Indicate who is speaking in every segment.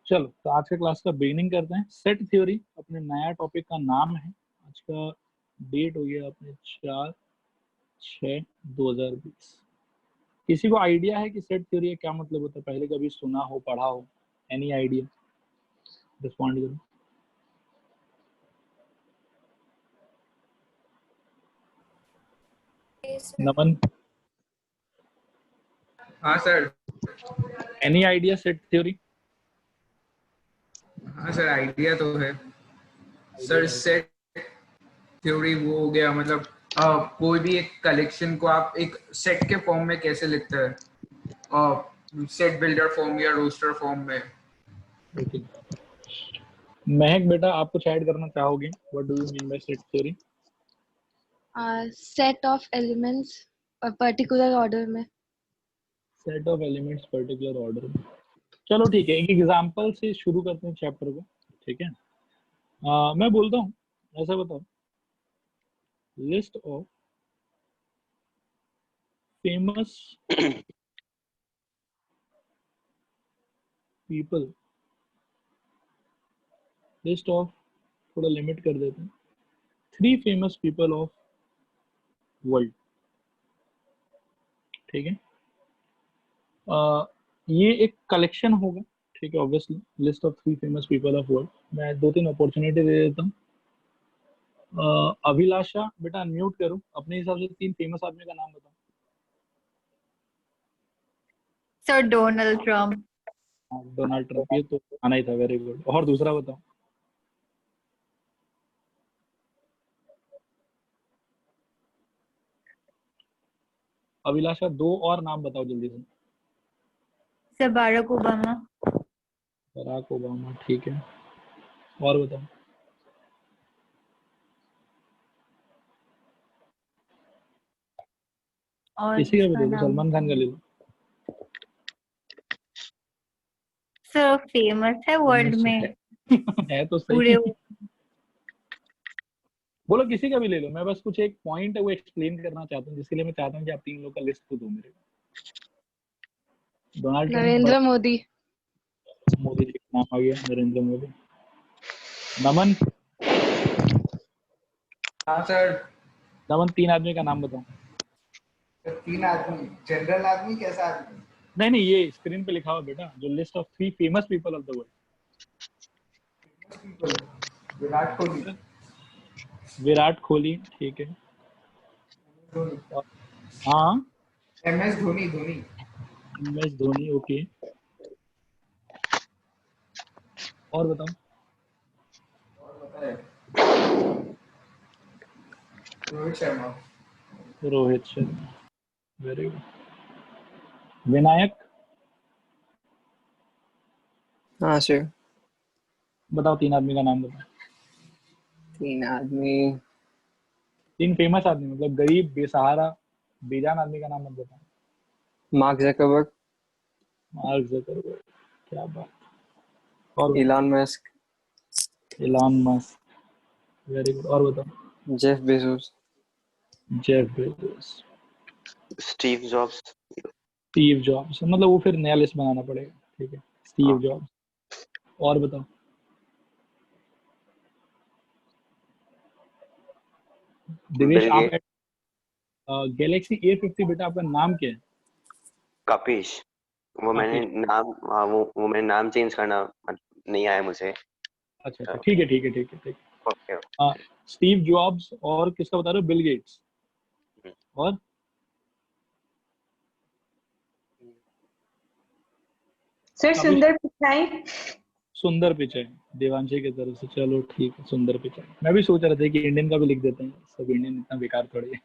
Speaker 1: चलो तो आज के क्लास का बिगिनिंग करते हैं। सेट थ्योरी अपने नया टॉपिक का नाम है। आज का डेट हो गया अपने 4/6/2020। किसी को आइडिया है कि सेट थ्योरी का क्या मतलब होता है? पहले कभी सुना हो, पढ़ा हो? Any idea? रिस्पॉन्ड करो। नमन,
Speaker 2: हाँ sir.
Speaker 1: Any idea set theory?
Speaker 2: हाँ सर, आइडिया तो है सर। सेट थ्योरी वो हो गया, मतलब कोई भी एक कलेक्शन को आप एक सेट के फॉर्म में कैसे लिखते हैं, सेट बिल्डर फॉर्म या रोस्टर फॉर्म में।
Speaker 1: ओके, महक बेटा आप कुछ ऐड करना चाहोगे? What do you mean by set theory?
Speaker 3: Set of elements particular order में।
Speaker 1: Set of elements particular order में। चलो ठीक है, एक एग्जांपल से शुरू करते हैं चैप्टर को। ठीक है, मैं बोलता हूँ, ऐसा बताओ, list of famous people, list of, थोड़ा लिमिट कर देते हैं, 3 फेमस पीपल ऑफ वर्ल्ड। ठीक है, ये एक कलेक्शन होगा। ठीक है, obviously list of 3 famous people of world. मैं 2-3 अपॉर्चुनिटी दे देता हूँ। अभिलाषा बेटा अनम्यूट करो, अपने हिसाब से 3 फेमस आदमी का नाम बताओ।
Speaker 4: Sir Donald Trump.
Speaker 1: Donald Trump, ये तो आना ही था। Very good. और दूसरा बताओ। अभिलाषा 2 और नाम बताओ जल्दी से।
Speaker 4: Sir Barack Obama.
Speaker 1: Barack Obama, ठीक है। और बताओ।
Speaker 4: और
Speaker 1: किसी का भी
Speaker 4: इसका
Speaker 1: ले लो,
Speaker 4: नाम
Speaker 1: सलमान खान का ले लो।
Speaker 4: सर फेमस है वर्ल्ड
Speaker 1: फेमस
Speaker 4: में
Speaker 1: है तो
Speaker 4: पूरे।
Speaker 1: सही। बोलो, किसी का भी ले लो। मैं बस कुछ एक पॉइंट है वो एक्सप्लेन करना चाहता हूँ, जिसके लिए मैं चाहता हूँ कि आप 3 लोग का लिस्ट तो दो मेरे को। Donald Trump,
Speaker 3: Narendra Modi.
Speaker 1: मोदी जी का नाम आ गया, नरेंद्र मोदी। नमन,
Speaker 2: हाँ सर।
Speaker 1: नमन 3 आदमी का नाम बताओ।
Speaker 2: 3 आदमी, जनरल आदमी, कैसा आदमी?
Speaker 1: नहीं नहीं, ये स्क्रीन पे लिखा हुआ बेटा, जो list of 3 famous people of the
Speaker 2: Virat Kohli.
Speaker 1: World. Virat Kohli, ठीक है।
Speaker 2: धोनी।
Speaker 1: और हाँ,
Speaker 2: MS Dhoni. Dhoni.
Speaker 1: MS Dhoni, okay. और बताओ।
Speaker 2: और बताए रोहित शर्मा।
Speaker 1: Rohit Sharma, very good. विनायक,
Speaker 5: हाँ सर।
Speaker 1: बताओ 3 आदमी का नाम बताओ।
Speaker 5: 3 आदमी।
Speaker 1: 3 फेमस आदमी, मतलब गरीब, बेसहारा, बेजान आदमी का नाम मत बताओ।
Speaker 5: Mark Zuckerberg.
Speaker 1: मार्क ज़करबर्ग, क्या बात। और बताओ।
Speaker 5: Elon Musk.
Speaker 1: Elon Musk, very good. और बताओ।
Speaker 5: Jeff Bezos.
Speaker 1: Jeff Bezos,
Speaker 6: Steve jobs.
Speaker 1: Steve jobs, मतलब वो फिर नया लिस्ट बनाना पड़ेगा। ठीक है, स्टीव जॉब्स। और बताओ। दिवेश
Speaker 6: बिल
Speaker 1: आप
Speaker 6: गेट।
Speaker 1: गैलेक्सी A50 बेटा आपका नाम क्या है?
Speaker 6: कपिश। वो मैंने
Speaker 1: काफी।
Speaker 6: नाम, हाँ, वो मैंने नाम चेंज करना नहीं आया मुझे।
Speaker 1: अच्छा अच्छा, ठीक है ठीक है ठीक है ठीक
Speaker 6: ओके।
Speaker 1: है। स्टीव जॉब्स, और किसका बता रहे हो? Bill Gates. और
Speaker 7: सर
Speaker 1: काफी।
Speaker 7: सुंदर पिचाई।
Speaker 1: सुंदर पिचाई, देवांशी की तरफ से। चलो ठीक है, सुंदर पिचाई। मैं भी सोच रहा था कि इंडियन का भी लिख देते हैं, सब इंडियन इतना बेकार थोड़ी है।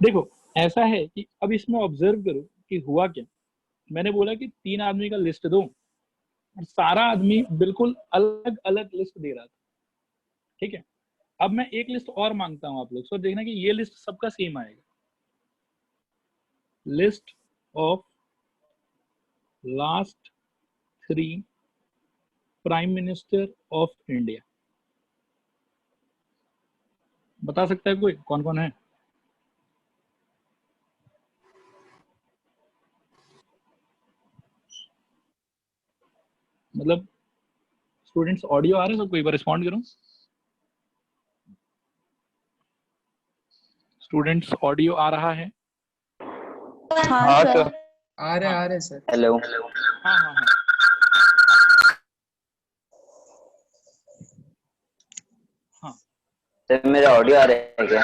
Speaker 1: देखो, ऐसा है कि अब इसमें ऑब्जर्व करो कि हुआ क्या। मैंने बोला कि 3 आदमी का लिस्ट दो, और सारा आदमी बिल्कुल अलग अलग लिस्ट दे रहा था। ठीक है, अब मैं एक लिस्ट और मांगता हूं आप लोग से, देखना कि ये लिस्ट सबका सेम आएगा। List of last 3 prime minister of India. बता सकता है कोई कौन कौन है? मतलब स्टूडेंट्स ऑडियो आ रहा है सबको, एक बार रिस्पॉन्ड करो। स्टूडेंट्स ऑडियो आ रहा है?
Speaker 7: हाँ सर।
Speaker 2: आ रहे सर।
Speaker 7: हेलो।
Speaker 1: हाँ हाँ हाँ हाँ
Speaker 7: सर मेरा ऑडियो आ रहा है क्या?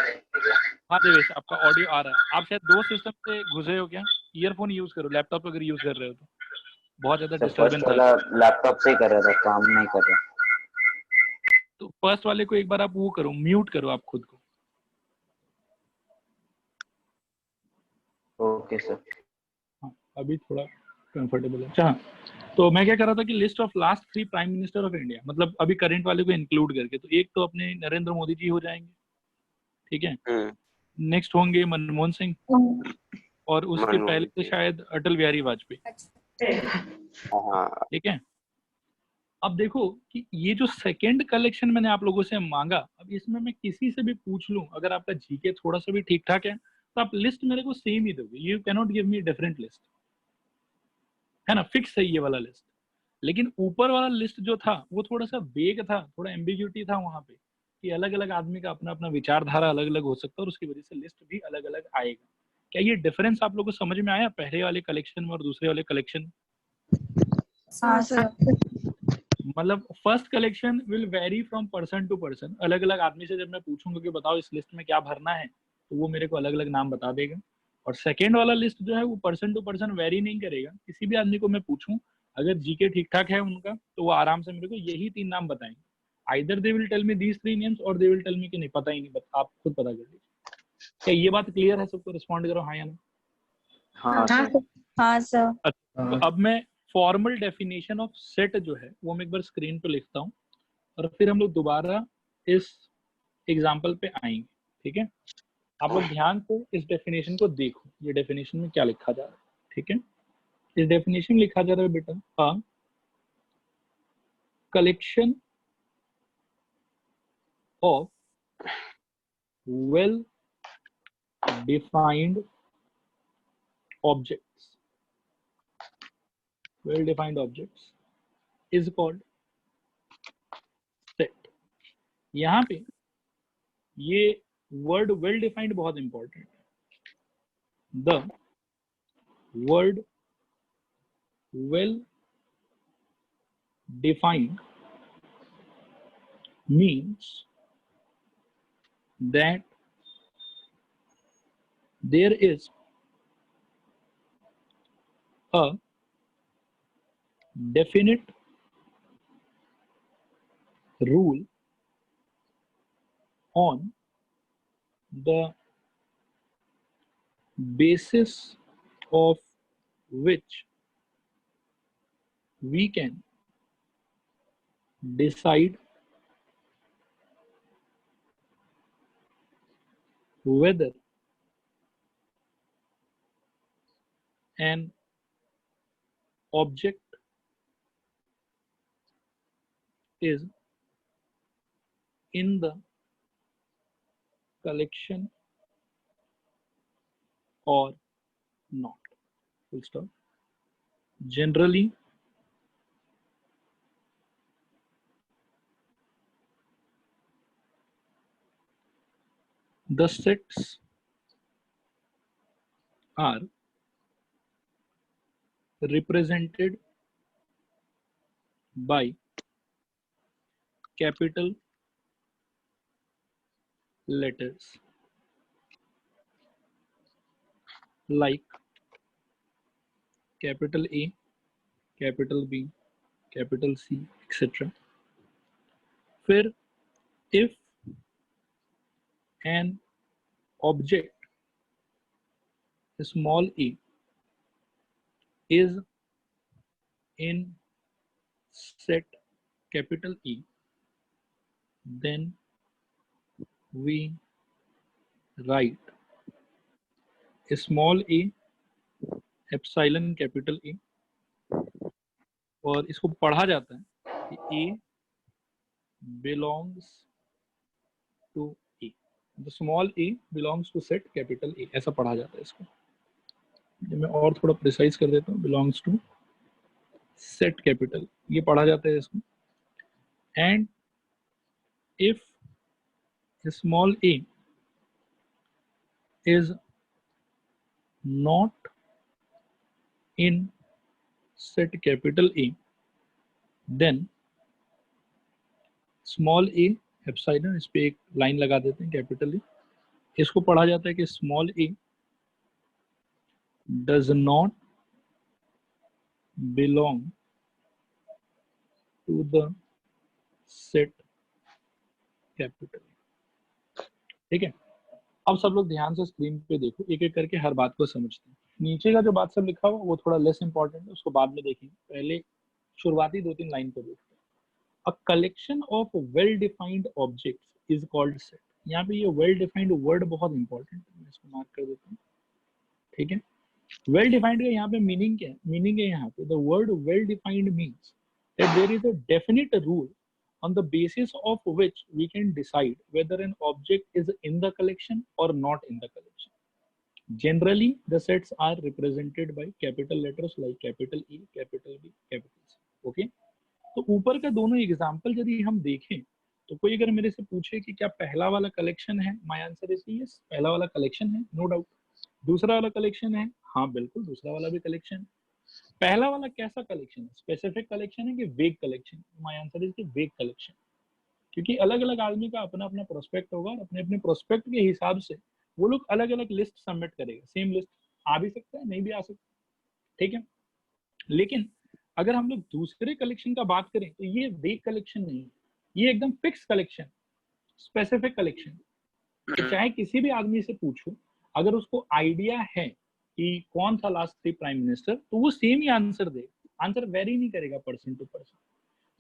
Speaker 1: हाँ देवेश, आपका ऑडियो आ रहा है। आप शायद दो सिस्टम से घुसे हो क्या? ईयरफोन यूज करो, लैपटॉप अगर यूज कर रहे हो तो बहुत ज्यादा
Speaker 7: सर
Speaker 1: डिस्टरबेंस
Speaker 7: फर्स्ट
Speaker 1: आ रहा
Speaker 7: वाला
Speaker 1: है।
Speaker 7: लैपटॉप से ही कर रहा था, काम नहीं कर रहा।
Speaker 1: तो फर्स्ट वाले को एक बार आप वो करो, म्यूट करो आप खुद को।
Speaker 7: Okay sir.
Speaker 1: हाँ अभी थोड़ा कंफर्टेबल है। अच्छा हाँ, तो मैं क्या कर रहा था कि list of last 3 prime minister of India, मतलब अभी करंट वाले को इंक्लूड करके, तो एक तो अपने नरेंद्र मोदी जी हो जाएंगे, ठीक है। नेक्स्ट होंगे मनमोहन सिंह, और उसके पहले से शायद अटल बिहारी वाजपेयी,
Speaker 6: हाँ
Speaker 1: ठीक है। अब देखो कि ये जो सेकंड कलेक्शन मैंने आप लोगों से मांगा, अब इसमें मैं किसी से भी पूछ लूं, अगर आपका जीके थोड़ा सा भी ठीक ठाक है तो आप लिस्ट मेरे को सेम ही दोगे। You can not give me different list, है ना, फिक्स है ये वाला लिस्ट। लेकिन ऊपर वाला लिस्ट जो था वो थोड़ा सा वेग था, थोड़ा एम्बिग्यूटी था वहां पे, कि अलग अलग आदमी का अपना अपना विचारधारा अलग अलग हो सकता है, और उसकी वजह से लिस्ट भी अलग अलग आएगा। क्या ये डिफरेंस आप लोगों को समझ में आया पहले वाले कलेक्शन में और दूसरे वाले कलेक्शन में?
Speaker 3: हाँ सर।
Speaker 1: मतलब first collection will vary from person to person. अलग अलग आदमी से जब मैं पूछूंगा कि बताओ इस लिस्ट में क्या भरना है, तो वो मेरे को अलग अलग नाम बता देगा। और सेकेंड वाला लिस्ट जो है वो पर्सन टू पर्सन वेरी नहीं करेगा। किसी भी आदमी को मैं पूछूं, अगर जीके ठीक ठाक है उनका, तो वो आराम से मेरे को यही 3 नाम बताएंगे। Either they will tell me these 3 names, और दे विल टेल मी कि नहीं पता ही नहीं, आप खुद पता कर लीजिए। क्या ये बात क्लियर है सबको? रिस्पॉन्ड करो हाँ या ना।
Speaker 7: हाँ सर।
Speaker 4: हाँ सर।
Speaker 1: तो अब मैं फॉर्मल डेफिनेशन ऑफ सेट जो है वो मैं एक बार स्क्रीन पे लिखता हूँ, और फिर हम लोग दोबारा इस एग्जाम्पल पे आएंगे, ठीक है। आप लोग ध्यान से इस डेफिनेशन को देखो, ये डेफिनेशन में क्या लिखा जा रहा है, ठीक है। इस डेफिनेशन लिखा जा रहा है बेटा, a collection of well defined objects, well defined objects is called set. यहाँ पे ये वर्ड वेल डिफाइंड बहुत इंपॉर्टेंट है। The word well defined means that there is a definite rule on the basis of which we can decide whether an object is in the collection or not. Full stop. Generally, the sets are represented by capital letters like capital A, capital B, capital C, etc. फिर if an object small a is in set capital E, then we write small a epsilon capital A, और इसको पढ़ा जाता है कि A belongs to A, the small a belongs to set capital A, ऐसा पढ़ा जाता है इसको। मैं और थोड़ा प्रिसाइज कर देता हूँ, belongs to सेट कैपिटल, ये पढ़ा जाता है इसमें। And if small a is not in set capital A, then small a epsilon, इस पे एक लाइन लगा देते हैं कैपिटल ए, इसको पढ़ा जाता है कि small a does not belong to the set capital, ठीक है। अब सब लोग ध्यान से स्क्रीन पे देखो, एक एक करके हर बात को समझते हैं। नीचे का जो बात सब लिखा हुआ वो थोड़ा लेस इंपॉर्टेंट है, उसको बाद में देखेंगे, पहले शुरुआती 2-3 लाइन को देखते हैं। A collection of well defined objects is called set. यहाँ पे ये वेल डिफाइंड वर्ड बहुत इंपॉर्टेंट है, मैं इसको मार्क कर देता हूँ, ठीक है। वेल डिफाइंड का यहाँ पे मीनिंग क्या है? मीनिंग है यहाँ पे, the word well defined means that there is a definite rule on the basis of which we can decide whether an object is in the collection or not in the collection. Generally, the sets are represented by capital letters like capital E, capital B, capital C. Okay? तो ऊपर का दोनों example यदि हम देखें तो कोई अगर मेरे से पूछे कि क्या पहला वाला कलेक्शन है, माय आंसर इज यस, पहला वाला कलेक्शन है, नो डाउट। दूसरा वाला कलेक्शन है, हाँ बिल्कुल दूसरा वाला भी कलेक्शन है। पहला वाला कैसा कलेक्शन है? स्पेसिफिक कलेक्शन है कि वेग कलेक्शन? माय आंसर इज वेग कलेक्शन, क्योंकि अलग अलग आदमी का अपना अपना प्रोस्पेक्ट होगा और अपने अपने प्रोस्पेक्ट के हिसाब से वो लोग अलग अलग लिस्ट सबमिट करेगा। सेम लिस्ट आ भी सकता है, नहीं भी आ सकता, ठीक है। लेकिन अगर हम लोग दूसरे कलेक्शन का बात करें तो ये वेग कलेक्शन नहीं है, ये एकदम फिक्स कलेक्शन, स्पेसिफिक कलेक्शन। तो चाहे किसी भी आदमी से पूछो, अगर उसको आइडिया है कि कौन था लास्ट 3 प्राइम मिनिस्टर, तो वो सेम ही आंसर देगा, आंसर वेरी नहीं करेगा पर्सन टू पर्सन।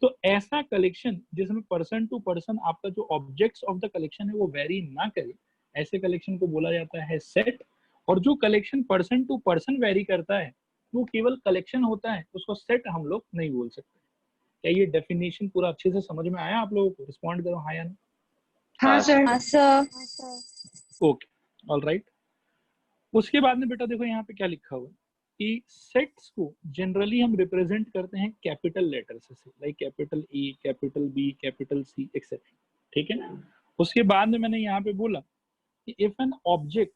Speaker 1: तो ऐसा कलेक्शन जिसमें पर्सन टू पर्सन आपका जो ऑब्जेक्ट्स ऑफ द कलेक्शन है वो वेरी ना करे, ऐसे कलेक्शन को बोला जाता है सेट। और जो collection person to person vary करता है वो केवल कलेक्शन होता है, उसको सेट हम लोग नहीं बोल सकते। क्या ये डेफिनेशन पूरा अच्छे से समझ में आया आप लोगों को? रिस्पॉन्ड करो हाँ या ना।
Speaker 3: हाँ सर।
Speaker 4: हाँ सर।
Speaker 1: Okay, alright. उसके बाद में बेटा देखो यहाँ पे क्या लिखा हुआ है कि सेट्स को जनरली हम रिप्रेजेंट करते हैं कैपिटल लेटर से, like capital E, capital B, capital C etcetera, ठीक है। उसके बाद में मैंने यहाँ पे बोला कि if an object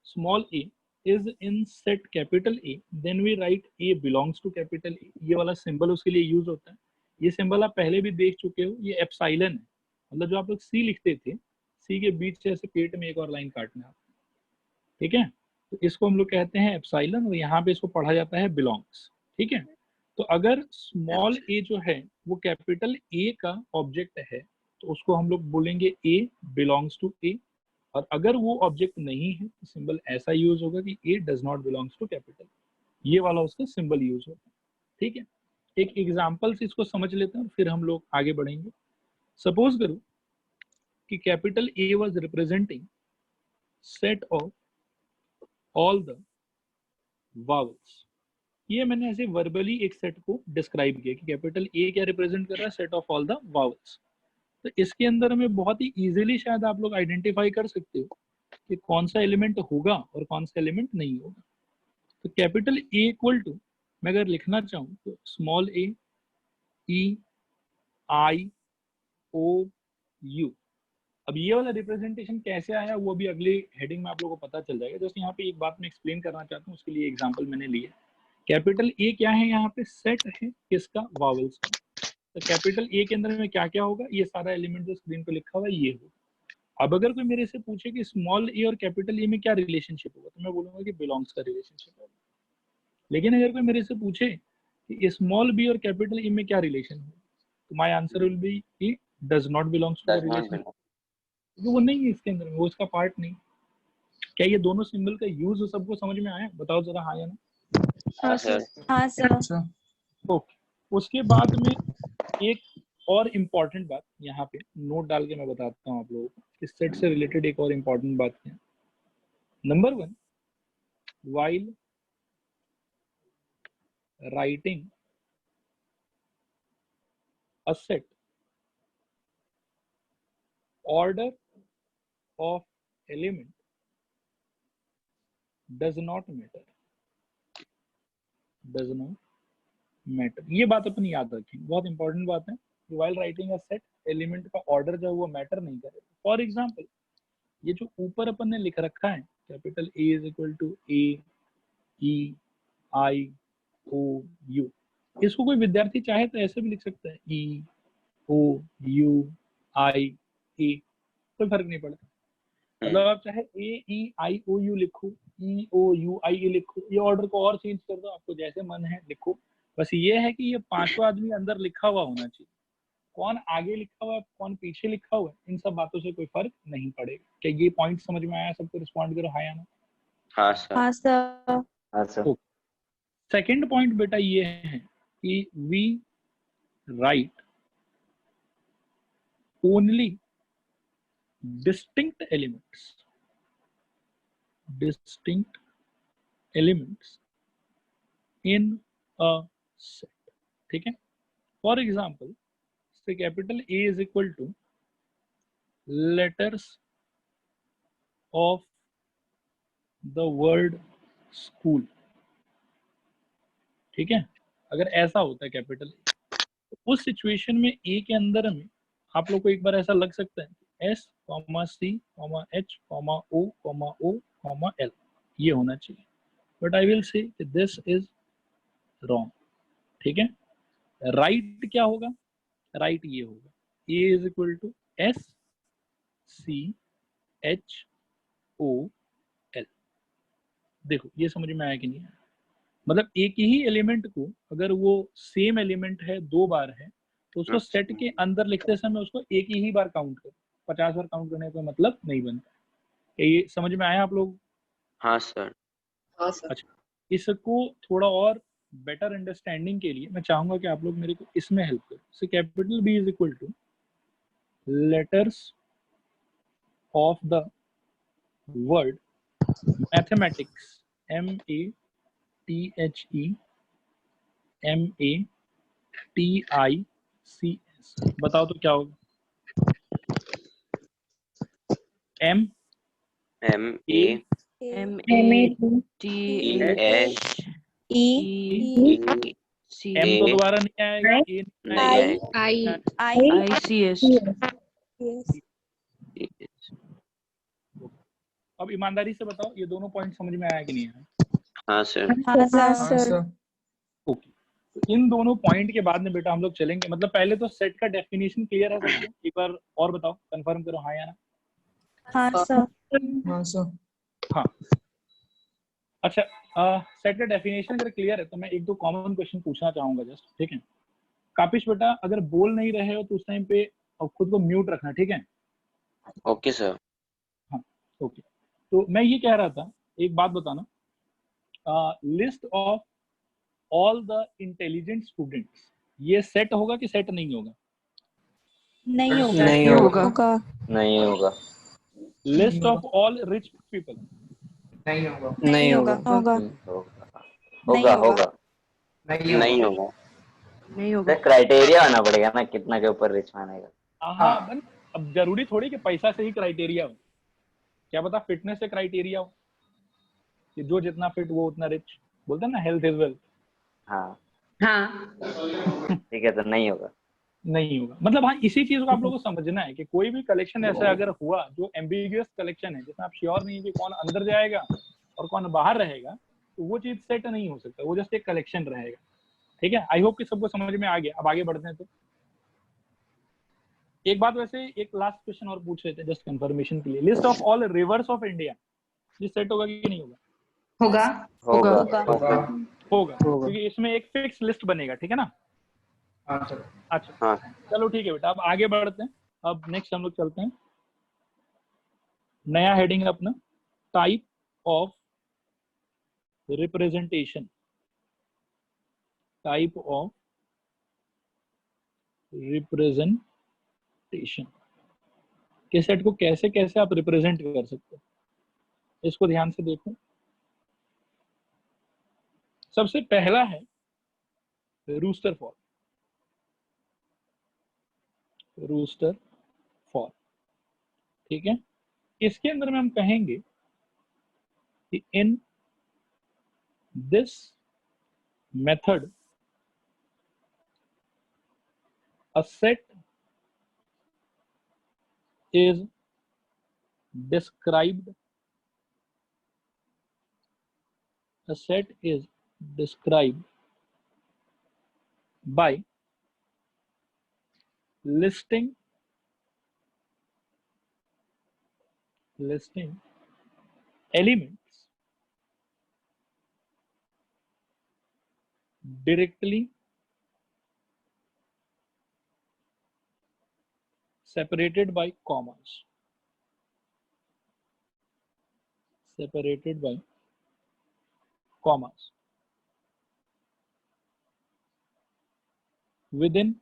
Speaker 1: small a is in set capital A, then we write A belongs to capital A। ये वाला सिंबल उसके लिए यूज होता है। ये सिंबल आप पहले भी देख चुके हो, ये एप्सिलॉन है, मतलब जो आप लोग C लिखते थे, C के बीच से ऐसे पेट में एक और लाइन काटना है, ठीक है। तो इसको हम लोग कहते हैं एप्सिलॉन, और यहाँ पे इसको पढ़ा जाता है बिलोंग्स, ठीक है। तो अगर स्मॉल a जो है वो कैपिटल A का ऑब्जेक्ट है तो उसको हम लोग बोलेंगे A बिलोंग्स टू A, और अगर वो ऑब्जेक्ट नहीं है तो सिंबल ऐसा यूज होगा कि A does not belongs to capital, ये वाला उसका सिंबल यूज होगा, ठीक है। एक एग्जांपल से इसको समझ लेते हैं और फिर हम लोग आगे बढ़ेंगे। सपोज करो कि capital A was representing set of all the vowels. ये मैंने ऐसे वर्बली एक सेट को डिस्क्राइब किया कि कैपिटल A क्या रिप्रेजेंट कर रहा है, set of all the vowels. तो इसके अंदर में बहुत ही इजीली शायद आप लोग आइडेंटिफाई कर सकते हो कि कौन सा एलिमेंट होगा और कौन सा एलिमेंट नहीं होगा। तो कैपिटल A इक्वल टू, मैं अगर लिखना चाहूँ तो small a, E, I, O, U। अब ये वाला रिप्रेजेंटेशन कैसे आया वो भी अगले हेडिंग में आप लोगों को पता चल जाएगा। जैसे यहाँ पे एक बात मैं एक्सप्लेन करना चाहता हूँ, उसके लिए एग्जाम्पल मैंने लिया। कैपिटल A क्या है? यहाँ पे सेट है किसका? वावल्स का। तो कैपिटल A के अंदर में क्या क्या होगा, ये सारा एलिमेंट जो स्क्रीन पे लिखा हुआ है ये होगा। अब अगर कोई मेरे से पूछे कि स्मॉल a और कैपिटल A में क्या रिलेशनशिप होगा, तो मैं बोलूंगा कि बिलोंग्स का रिलेशनशिप होगा। लेकिन अगर कोई मेरे से पूछे कि स्मॉल b और कैपिटल A में क्या रिलेशन होगा, तो माय आंसर विल बी कि does not belongs to the relation, क्योंकि वो नहीं है इसके अंदर में, वो इसका पार्ट नहीं। क्या ये दोनों सिंबल का यूज सबको समझ में आया? बताओ जरा हाँ या ना।
Speaker 3: हाँ सर।
Speaker 4: हाँ सर।
Speaker 1: ओके, उसके बाद में एक और इम्पॉर्टेंट बात यहाँ पे नोट डाल के मैं बताता हूँ आप लोगों को, इस सेट से रिलेटेड एक और इम्पॉर्टेंट बात है। Number 1, while writing a set, order of element does not matter, does not matter. ये बात अपन याद रखें, बहुत इंपॉर्टेंट बात है। while writing a set, element का ऑर्डर जो वो मैटर नहीं करेगा। फॉर एग्जाम्पल, ये जो ऊपर अपन ने लिख रखा है capital A is equal to A E I O U, इसको कोई विद्यार्थी चाहे तो ऐसे भी लिख सकता है E O U I A, कोई फर्क नहीं पड़ता। मतलब आप चाहे A E I O U लिखो, E O U I A लिखो, ये ऑर्डर को और चेंज कर दो, आपको जैसे मन है लिखो। बस ये है कि ये पांचवा आदमी अंदर लिखा हुआ होना चाहिए। कौन आगे लिखा हुआ है कौन पीछे लिखा हुआ है, इन सब बातों से कोई फर्क नहीं पड़ेगा। क्या ये पॉइंट समझ में आया? सबको रिस्पॉन्ड करो हाँ या ना।
Speaker 6: हाँ सर।
Speaker 4: हाँ सर।
Speaker 7: हाँ सर।
Speaker 1: सेकंड पॉइंट बेटा ये है कि we write only distinct elements in a set, ठीक है। For example, say capital A is equal to letters of the word school, ठीक है। अगर ऐसा होता है कैपिटल A, तो उस सिचुएशन में A के अंदर में आप लोग को एक बार ऐसा लग सकता है S, C, H, O, L ये होना चाहिए, but I will say this is wrong, ठीक है। राइट क्या होगा? राइट ये होगा A is equal to S C H O L। देखो ये समझ में आया कि नहीं आया? मतलब एक ही एलिमेंट को अगर वो सेम एलिमेंट है दो बार है तो उसको सेट के अंदर लिखते समय उसको एक ही बार काउंट करो, 50 बार काउंट करने का मतलब नहीं बनता। ये समझ में आया आप लोग?
Speaker 6: हाँ सर।
Speaker 5: हाँ सर।
Speaker 1: अच्छा, इसको थोड़ा और बेटर अंडरस्टैंडिंग के लिए मैं चाहूंगा कि आप लोग मेरे को इसमें हेल्प करो। So capital B is equal two letters of the word mathematics, MATHEMATICS। बताओ तो क्या होगा? M तो दोबारा नहीं आएगा, अब ईमानदारी से बताओ ये दोनों पॉइंट समझ में आया कि नहीं आया?
Speaker 6: हाँ सर।
Speaker 4: हाँ सर।
Speaker 1: ओके, तो इन दोनों पॉइंट के बाद में बेटा हम लोग चलेंगे। मतलब पहले तो सेट का डेफिनेशन क्लियर है सबको? एक बार और बताओ, कंफर्म करो हाँ या ना।
Speaker 4: हाँ सर।
Speaker 5: हाँ सर।
Speaker 1: हाँ, अच्छा, सेट का डेफिनेशन अगर क्लियर है तो मैं एक दो कॉमन क्वेश्चन पूछना चाहूंगा जस्ट, ठीक है। कापिश बेटा अगर बोल नहीं रहे हो तो उस टाइम पे खुद को म्यूट रखना, ठीक है।
Speaker 6: Okay sir.
Speaker 1: हाँ ओके, तो मैं ये कह रहा था, एक बात बताना, list of all the intelligent students, ये सेट होगा कि सेट नहीं होगा?
Speaker 4: नहीं होगा।
Speaker 5: नहीं होगा।
Speaker 7: नहीं होगा।
Speaker 1: List of all rich people?
Speaker 2: नहीं होगा।
Speaker 5: नहीं होगा।
Speaker 4: होगा।
Speaker 7: होगा होगा।
Speaker 6: नहीं होगा।
Speaker 5: नहीं होगा।
Speaker 7: क्राइटेरिया आना पड़ेगा ना, कितना के ऊपर रिच मानेगा।
Speaker 1: हाँ, अब जरूरी थोड़ी कि पैसा से ही क्राइटेरिया हो, क्या पता फिटनेस से क्राइटेरिया हो कि जो जितना फिट वो उतना रिच, बोलते हैं ना हेल्थ इज वेल्थ।
Speaker 7: हाँ
Speaker 5: हाँ।
Speaker 7: ठीक है, तो नहीं होगा।
Speaker 1: नहीं होगा, मतलब हाँ इसी चीज को आप लोगों को समझना है कि कोई भी कलेक्शन ऐसा अगर हुआ जो एम्बिगुअस कलेक्शन है, जिसमें आप श्योर नहीं है कि कौन अंदर जाएगा और कौन बाहर रहेगा, तो वो चीज सेट नहीं हो सकता, वो जस्ट एक कलेक्शन रहेगा, ठीक है। आई होप कि सबको समझ में आ गया। अब आगे बढ़ते हैं। तो एक बात, वैसे एक लास्ट क्वेश्चन और पूछ रहे थे जस्ट कंफर्मेशन के लिए, list of all reverse of India, ये सेट होगा कि नहीं होगा?
Speaker 5: होगा।
Speaker 7: होगा।
Speaker 1: होगा, क्योंकि इसमें एक फिक्स लिस्ट बनेगा, ठीक है ना। अच्छा
Speaker 6: हाँ।
Speaker 1: चलो ठीक है बेटा, अब आगे बढ़ते हैं। अब नेक्स्ट हम लोग चलते हैं, नया हेडिंग है अपना, type of representation. Type of representation के सेट को कैसे कैसे आप रिप्रेजेंट कर सकते हो, इसको ध्यान से देखो। सबसे पहला है रूस्टर फॉर। रूस्टर फॉर, ठीक है। इसके अंदर में हम कहेंगे कि in this method a set is described by listing elements directly separated by commas. Within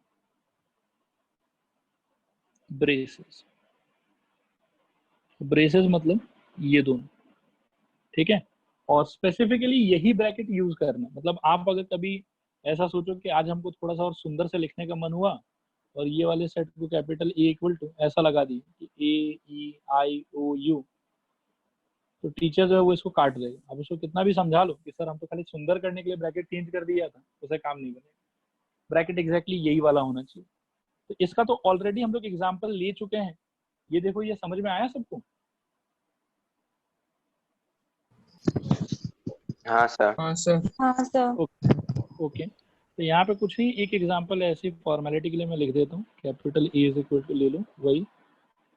Speaker 1: braces. Braces मतलब ये दोनों, ठीक है। और स्पेसिफिकली यही ब्रैकेट यूज करना, मतलब आप अगर कभी ऐसा सोचो कि आज हमको थोड़ा सा और सुंदर से लिखने का मन हुआ और ये वाले सेट को कैपिटल ए इक्वल टू ऐसा लगा दी कि ए ई आई ओ यू, तो टीचर जो है वो इसको काट देगा। अब उसको कितना भी समझा लो कि सर हम तो खाली सुंदर करने के लिए ब्रैकेट चेंज कर दिया था, उसे काम नहीं बनेगा। ब्रैकेट एग्जैक्टली यही वाला होना चाहिए। तो इसका तो ऑलरेडी हम लोग एग्जाम्पल ले चुके हैं। ये देखो, ये समझ में आया सबको?
Speaker 6: हाँ सर।
Speaker 2: हाँ सर।
Speaker 4: हाँ सर।
Speaker 1: ओके, तो यहाँ पे कुछ नहीं, एक एग्जांपल ऐसी फॉर्मेलिटी के लिए मैं लिख देता हूँ। Capital A is equal to ले लो, वही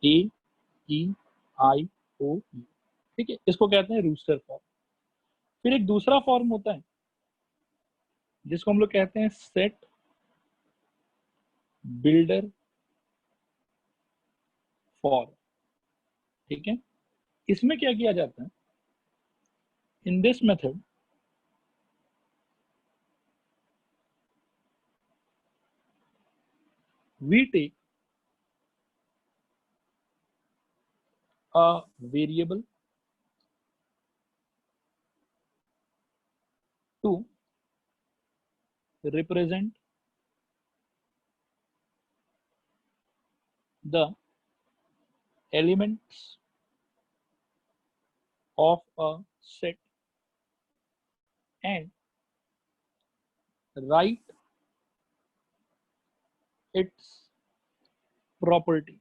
Speaker 1: ए ई आई ओ यू, ठीक है। इसको कहते हैं रूस्टर फॉर्म। फिर एक दूसरा फॉर्म होता है जिसको हम लोग कहते हैं सेट बिल्डर फॉर्म, ठीक है। इसमें क्या किया जाता है? In this method we take a variable to represent the elements of a set and write its property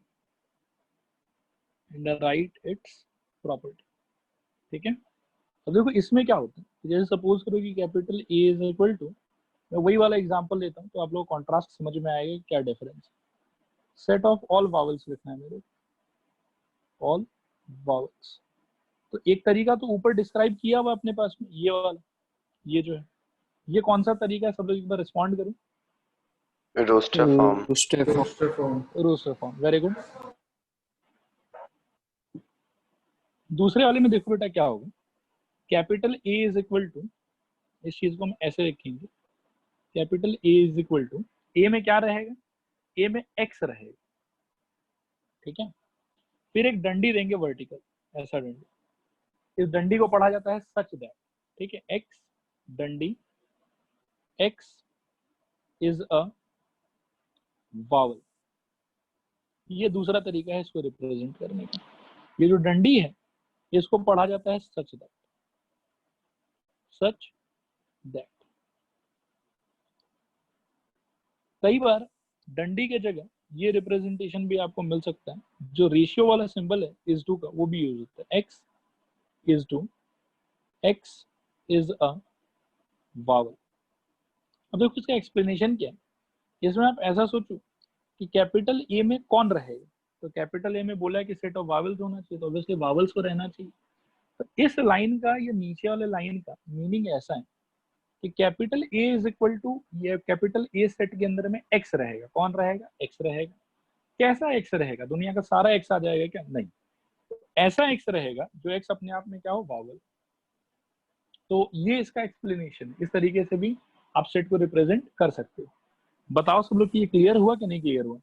Speaker 1: ठीक है। अब देखो इसमें क्या होता है, जैसे सपोज करो कि capital A is equal to, मैं वही वाला एग्जांपल लेता हूँ तो आप लोग कॉन्ट्रास्ट समझ में आएगा क्या difference. Set of all vowels लिखना है मेरे, ऑल वावल्स। तो एक तरीका तो ऊपर डिस्क्राइब किया हुआ अपने पास में, ये वाला, ये जो है, ये कौन सा तरीका है? सब लोग एक बार रिस्पॉन्ड करो।
Speaker 6: Roster form.
Speaker 1: Roster form, very good. दूसरे वाले में देखो बेटा क्या होगा, capital A is equal to, इस चीज को हम ऐसे लिखेंगे, capital A is equal to, A में क्या रहेगा? ए में एक्स रहेगा, ठीक है। फिर एक डंडी देंगे वर्टिकल, ऐसा डंडी। इस डंडी को पढ़ा जाता है सच दैट, ठीक है। एक्स डंडी, एक्स इज अ वावल, ये दूसरा तरीका है इसको रिप्रेजेंट करने का। ये जो डंडी है इसको पढ़ा जाता है सच दैट। कई बार डंडी के जगह ये रिप्रेजेंटेशन भी आपको मिल सकता है, जो रेशियो वाला सिंबल है इज टू का, वो भी यूज होता है। X is to, x is a vowel. अब देखो इसका एक्सप्लेनेशन क्या है। इसमें आप ऐसा सोचो कि कैपिटल ए में कौन रहेगा, तो कैपिटल ए में बोला है कि सेट ऑफ वावल्स होना चाहिए, तो ऑब्वियसली वावल्स को रहना चाहिए। तो इस लाइन का, ये नीचे वाले लाइन का मीनिंग ऐसा है कि capital A is equal to, ये कैपिटल ए सेट के अंदर में एक्स रहेगा। कौन रहेगा? एक्स रहेगा। कैसा एक्स रहेगा? दुनिया का सारा एक्स आ जाएगा क्या? नहीं, ऐसा एक्स रहेगा जो एक्स अपने आप में क्या हो? वावल। तो ये इसका एक्सप्लेनेशन, इस तरीके से भी आप सेट को रिप्रेजेंट कर सकते हो। बताओ सब लोग कि ये क्लियर हुआ कि नहीं क्लियर हुआ?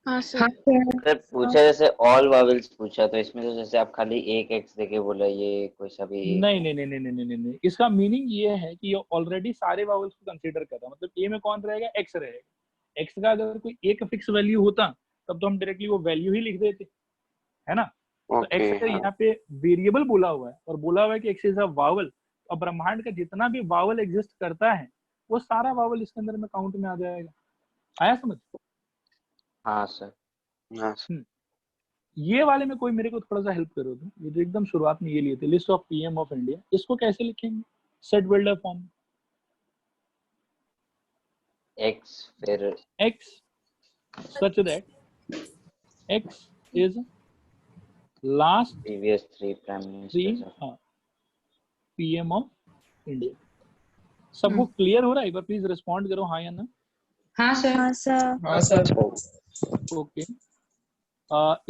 Speaker 3: हाँ सर।
Speaker 7: सर पूछा जैसे ऑल वावल्स पूछा, तो इसमें तो जैसे आप खाली एक एक्स देके बोला, ये कोई सा भी
Speaker 1: नहीं नहीं नहीं नहीं नहीं नहीं नहीं, इसका मीनिंग ये है कि ये ऑलरेडी सारे वावल्स को कंसीडर कर रहा है। मतलब ए में कौन रहेगा? एक्स रहेगा। एक्स का अगर कोई एक फिक्स वैल्यू होता तब तो हम डायरेक्टली वो वैल्यू ही लिख देते, है ना। तो एक्स अगर यहाँ पे वेरिएबल बोला हुआ है और बोला हुआ है कि एक्स इज अ वावल, और ब्रह्मांड का जितना भी वावल एग्जिस्ट करता है वो सारा वावल इसके अंदर में काउंट में आ जाएगा। आया समझ?
Speaker 7: हाँ सर।
Speaker 6: हाँ सर।
Speaker 1: ये वाले में कोई मेरे को थोड़ा सा हेल्प करो तो, ये जो एकदम शुरुआत में ये लिए थे, list of PM of India, इसको कैसे लिखेंगे सेट बिल्डर फॉर्म?
Speaker 7: एक्स फिर
Speaker 1: x such that x is last
Speaker 7: previous 3 prime
Speaker 1: three
Speaker 7: ministers.
Speaker 1: PM of India. सबको क्लियर हो रहा है? एक बार प्लीज रिस्पॉन्ड करो हाँ या ना।
Speaker 5: हाँ सर।
Speaker 4: हाँ सर।
Speaker 2: हाँ सर।
Speaker 1: ओके,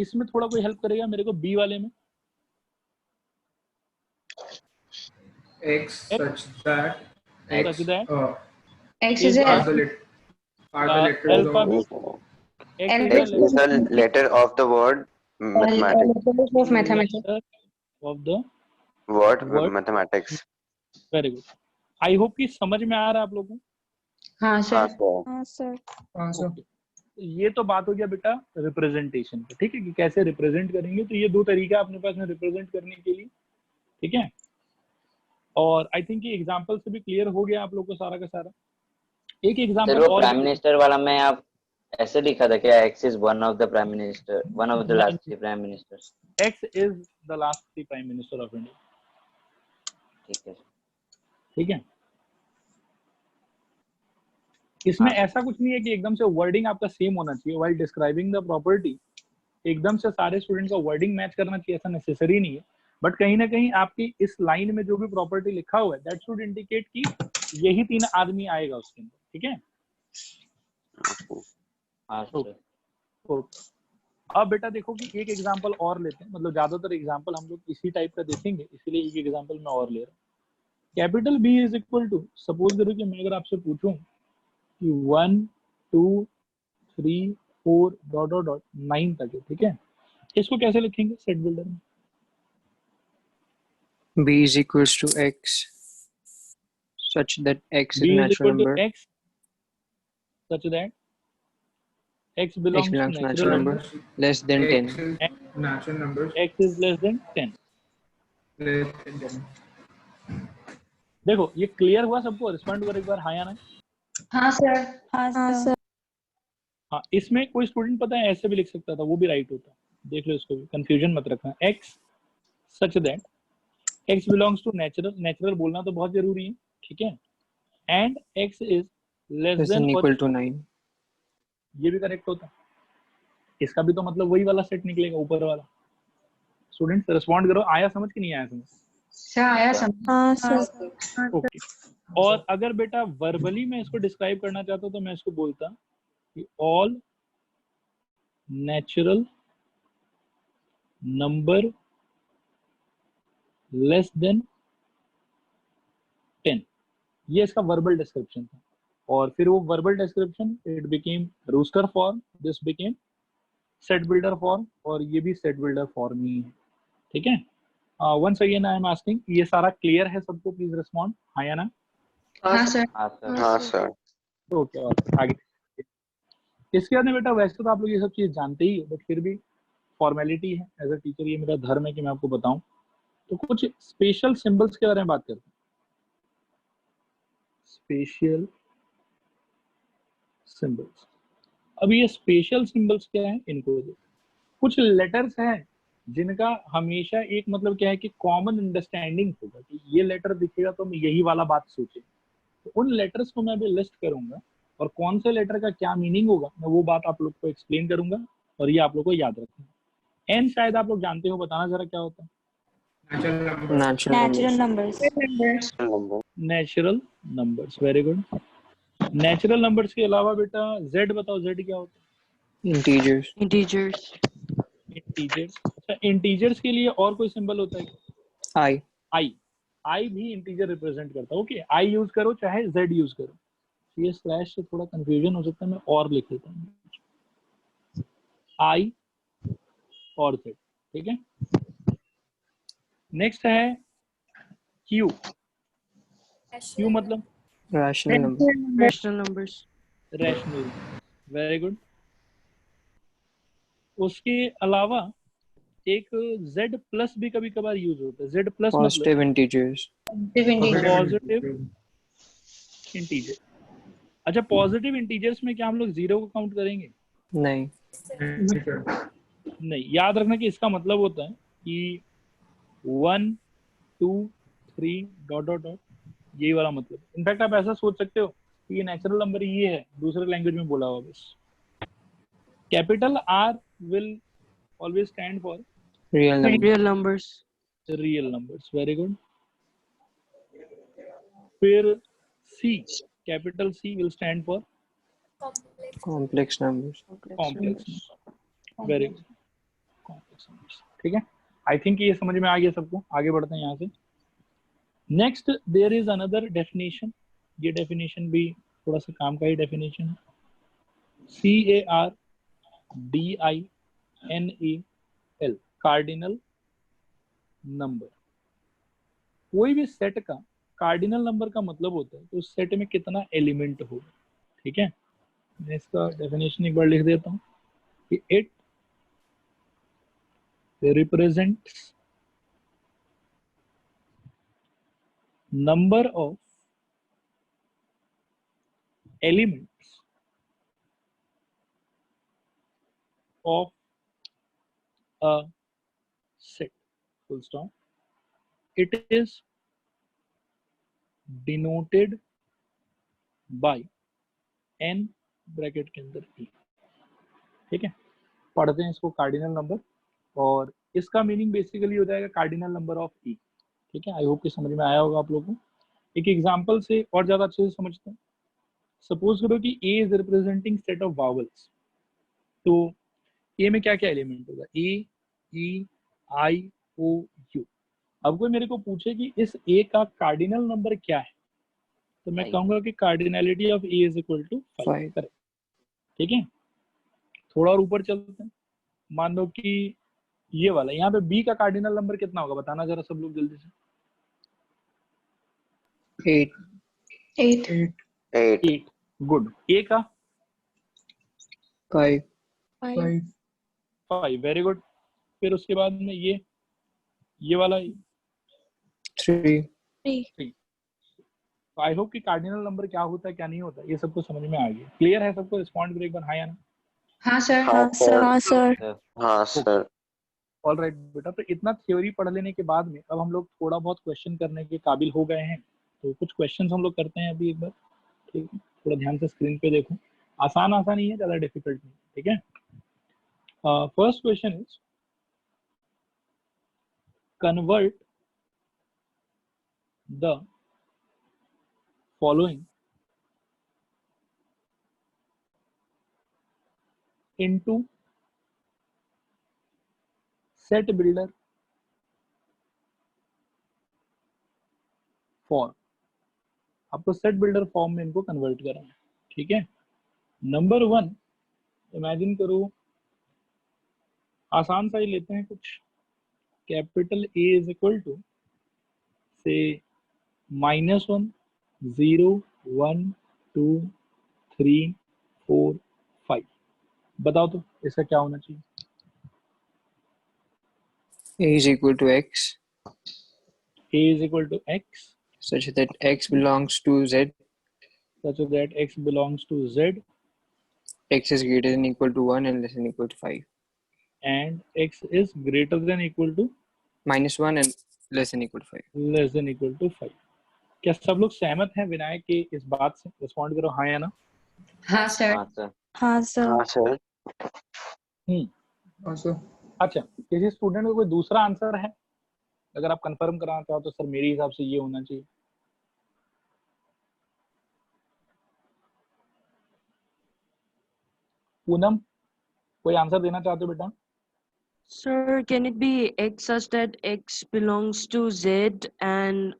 Speaker 1: इसमें थोड़ा कोई हेल्प करेगा मेरे को बी वाले में?
Speaker 2: X such that
Speaker 1: Such that
Speaker 5: X
Speaker 1: is
Speaker 5: is a
Speaker 2: are the letters
Speaker 1: alphabet.
Speaker 2: of
Speaker 1: X
Speaker 6: X is the letter of the word mathematics.
Speaker 5: of mathematics.
Speaker 1: letter of the
Speaker 6: Word
Speaker 1: Word.
Speaker 6: mathematics.
Speaker 1: Very good. I hope कि समझ में आ रहा है आप लोगों को।
Speaker 5: हाँ
Speaker 6: हाँ
Speaker 5: सर।
Speaker 6: सर।
Speaker 4: हाँ सर।
Speaker 2: हाँ सर।
Speaker 1: Okay. ये तो बात हो गया बेटा रिप्रेजेंटेशन का, ठीक है, कि कैसे रिप्रेजेंट करेंगे। तो ये दो तरीका अपने पास में रिप्रेजेंट करने के लिए, ठीक है। और आई थिंक ये एग्जांपल से भी क्लियर हो गया आप लोग को सारा का सारा। एक
Speaker 7: सर
Speaker 1: एग्जांपल
Speaker 7: वो
Speaker 1: और
Speaker 7: प्राइम मिनिस्टर वाला में आप ऐसे लिखा था क्या? X is one of the prime minister, one of the last 3 prime ministers.
Speaker 1: X is the last 3 prime minister of India,
Speaker 7: ठीक है।
Speaker 1: ठीक है। इसमें
Speaker 7: हाँ।
Speaker 1: ऐसा कुछ नहीं है कि एकदम से वर्डिंग आपका सेम होना चाहिए व्हाइल डिस्क्राइबिंग द प्रॉपर्टी। एकदम से सारे स्टूडेंट का वर्डिंग मैच करना चाहिए ऐसा नेसेसरी नहीं है, बट कहीं ना कहीं आपकी इस लाइन में जो भी प्रॉपर्टी लिखा हुआ है दैट शुड इंडिकेट कि यही 3 आदमी आएगा उसके अंदर, ठीक है।
Speaker 7: हाँ सर।
Speaker 1: ओके, अब बेटा देखो कि एक एग्जांपल और लेते हैं, मतलब ज्यादातर एग्जांपल हम लोग इसी टाइप का देखेंगे, इसीलिए एक एग्जांपल मैं और ले रहा हूँ। Capital B is equal to, suppose करो कि मैं अगर आपसे पूछूं कि 1 2 3 4 डॉट डॉट डॉट 9 तक है, ठीक है, इसको कैसे लिखेंगे सेट बिल्डर में?
Speaker 8: B is equals to X such that X is
Speaker 1: b is
Speaker 8: natural
Speaker 1: equal to
Speaker 8: number.
Speaker 1: x such that x
Speaker 8: X
Speaker 1: belongs to
Speaker 8: belongs to
Speaker 1: natural
Speaker 8: natural
Speaker 1: number,
Speaker 8: number less than 10.
Speaker 2: X is natural numbers
Speaker 1: x is less than 10।
Speaker 2: less than 10.
Speaker 1: देखो ये clear हुआ सबको? Respond करो एक बार हाँ या ना।
Speaker 5: हाँ सर।
Speaker 4: हाँ सर।
Speaker 1: हाँ, इसमें कोई स्टूडेंट पता है ऐसे भी लिख सकता था, वो भी राइट होता। देख लो इसको भी, कंफ्यूजन मत रखना। x such that x belongs to natural, natural बोलना तो बहुत जरूरी है, ठीक है, and x is less
Speaker 8: Less
Speaker 1: then
Speaker 8: than equal to 9.
Speaker 1: ये भी करेक्ट होता। इसका भी तो मतलब वही वाला सेट निकलेगा ऊपर वाला। स्टूडेंट रिस्पॉन्ड करो, आया समझ कि नहीं आया समझ?
Speaker 5: सर आया समझ।
Speaker 4: हाँ सर।
Speaker 1: ओके। और अगर बेटा वर्बली मैं इसको डिस्क्राइब करना चाहता तो मैं इसको बोलता कि all natural number less than 10, ये इसका वर्बल डिस्क्रिप्शन था। और फिर वो verbal description it became roster form, this became set builder form, और ये भी सेट बिल्डर फॉर्म ही है, ठीक है। Once again I am asking, ये सारा क्लियर है सबको? प्लीज रिस्पॉन्ड हाँ या ना।
Speaker 5: हाँ सर।
Speaker 7: हाँ सर।
Speaker 6: हाँ सर।
Speaker 1: ओके, और आगे इसके बाद में बेटा वैसे तो आप लोग ये सब चीज जानते ही है, बट फिर भी फॉर्मेलिटी है, एज अ टीचर ये मेरा धर्म है कि मैं आपको बताऊं। तो कुछ स्पेशल सिंबल्स के बारे में बात करते हैं। स्पेशल सिंबल्स, अब ये स्पेशल सिंबल्स क्या है, इनको कुछ लेटर्स हैं जिनका हमेशा एक मतलब क्या है कि कॉमन अंडरस्टैंडिंग होगा कि ये लेटर दिखेगा तो हम यही वाला बात सोचें। तो उन लेटर्स को मैं अभी लिस्ट करूंगा और कौन से लेटर का क्या मीनिंग होगा मैं वो बात आप लोग को एक्सप्लेन करूंगा, और ये आप लोग को याद रखना। एन शायद आप लोग जानते हो, बताना जरा क्या होता है?
Speaker 4: Natural numbers.
Speaker 1: Natural numbers, very good. Natural numbers के अलावा बेटा जेड बताओ, जेड क्या होता है?
Speaker 8: Integers.
Speaker 5: इंटीजर्स।
Speaker 1: इंटीजर्स। अच्छा, इंटीजर्स के लिए और कोई सिंबल होता है?
Speaker 8: I.
Speaker 1: आई, आई भी इंटीजर रिप्रेजेंट करता है। ओके, आई यूज करो चाहे जेड यूज करो, ये स्लैश से थोड़ा कंफ्यूजन हो सकता है, मैं और लिख लेता हूँ आई और जेड, ठीक है। नेक्स्ट है क्यू। क्यू मतलब
Speaker 8: Rational number.
Speaker 5: Rational numbers.
Speaker 1: Rational, very good. उसके अलावा एक जेड प्लस भी कभी कभार यूज होता है। जेड प्लस मतलब
Speaker 8: Positive integers.
Speaker 1: Positive integer. अच्छा, पॉजिटिव इंटीजर्स में क्या हम लोग जीरो को काउंट करेंगे?
Speaker 8: नहीं.
Speaker 1: नहीं, याद रखना कि इसका मतलब होता है कि 1 2 3 डॉट डॉट डॉट, यही वाला मतलब। इनफैक्ट आप ऐसा सोच सकते हो कि ये नेचुरल नंबर ये है, दूसरे लैंग्वेज में बोला हुआ बस। Capital R will always stand for
Speaker 8: Real number.
Speaker 5: Real numbers.
Speaker 1: Real numbers. Very good. फिर C, capital C will stand for
Speaker 8: Complex numbers.
Speaker 1: Complex. Very good, complex numbers. ठीक है, आई थिंक ये समझ में आ गया सबको। आगे बढ़ते हैं यहाँ से। Next there is another definition. ये डेफिनेशन भी थोड़ा सा काम का ही डेफिनेशन है। CARDINAL, cardinal number. कोई भी सेट का कार्डिनल नंबर का मतलब होता है कि उस सेट में कितना एलिमेंट हो। ठीक है, मैं इसका डेफिनेशन एक बार लिख देता हूँ कि it represents number of elements of a set, full stop. It is denoted by n bracket के अंदर e। ठीक है, पढ़ते हैं इसको कार्डिनल नंबर, और इसका मीनिंग बेसिकली हो जाएगा कार्डिनल नंबर ऑफ e। ठीक है, आई होप कि समझ में आया होगा आप लोगों को। एक एग्जांपल से और ज्यादा अच्छे से समझते हैं। सपोज करो कि a is representing set of vowels, तो a में क्या क्या एलिमेंट होगा? a, e, i, o, u। अब कोई मेरे को पूछे कि इस a का कार्डिनल नंबर क्या है, तो मैं कहूंगा कि cardinality of a is equal to 5। Correct. ठीक है, थोड़ा और ऊपर चलते हैं। मान लो कि ये वाला, यहाँ पे b का कार्डिनल नंबर कितना होगा? बताना जरा सब लोग जल्दी से।
Speaker 8: 8.
Speaker 4: 8
Speaker 6: 8
Speaker 1: गुड। a का
Speaker 8: 5.
Speaker 1: 5। Very good. फिर उसके बाद में ये वाला
Speaker 8: 3.
Speaker 1: 3। आई होप कि कार्डिनल नंबर क्या होता है क्या नहीं होता ये सबको समझ में आ गया। क्लियर है सबको? रिस्पॉन्ड करो एक बार, हाँ या ना।
Speaker 5: हाँ सर।
Speaker 6: हाँ सर
Speaker 4: हाँ सर
Speaker 6: हाँ सर
Speaker 1: ऑल राइट बेटा, तो इतना थ्योरी पढ़ लेने के बाद में अब हम लोग थोड़ा बहुत क्वेश्चन करने के काबिल हो गए हैं। तो कुछ क्वेश्चंस हम लोग करते हैं अभी एक बार। ठीक है, थोड़ा ध्यान से स्क्रीन पे देखो। आसान ही है, ज्यादा डिफिकल्ट नहीं। ठीक है, first question is convert the following into set builder form. आपको सेट बिल्डर फॉर्म में इनको कन्वर्ट करना है। ठीक है, नंबर 1 इमेजिन करो, आसान सा ही लेते हैं कुछ। Capital A is equal to से -1 0 1 2 3 4 5। बताओ तो इसका क्या होना चाहिए?
Speaker 8: A is equal to x
Speaker 1: A is equal to x
Speaker 8: such that x belongs to z.
Speaker 1: such that x belongs to z
Speaker 8: X is greater than equal to 1 and less than equal to 5.
Speaker 1: and x is greater than equal to
Speaker 8: -1 and less than equal to 5.
Speaker 1: Less than equal to 5। क्या सब लोग सहमत हैं विनायक के इस बात से? Respond करो हाँ या ना।
Speaker 5: हाँ सर।
Speaker 7: हाँ सर।
Speaker 4: हाँ सर
Speaker 6: हाँ सर
Speaker 1: अच्छा, किसी स्टूडेंट को कोई दूसरा आंसर है? अगर आप कंफर्म कराना चाहो तो सर मेरे हिसाब से ये होना चाहिए। पूनम, कोई आंसर देना चाहते हो बेटा?
Speaker 5: Sir, can it be x such that x belongs to z and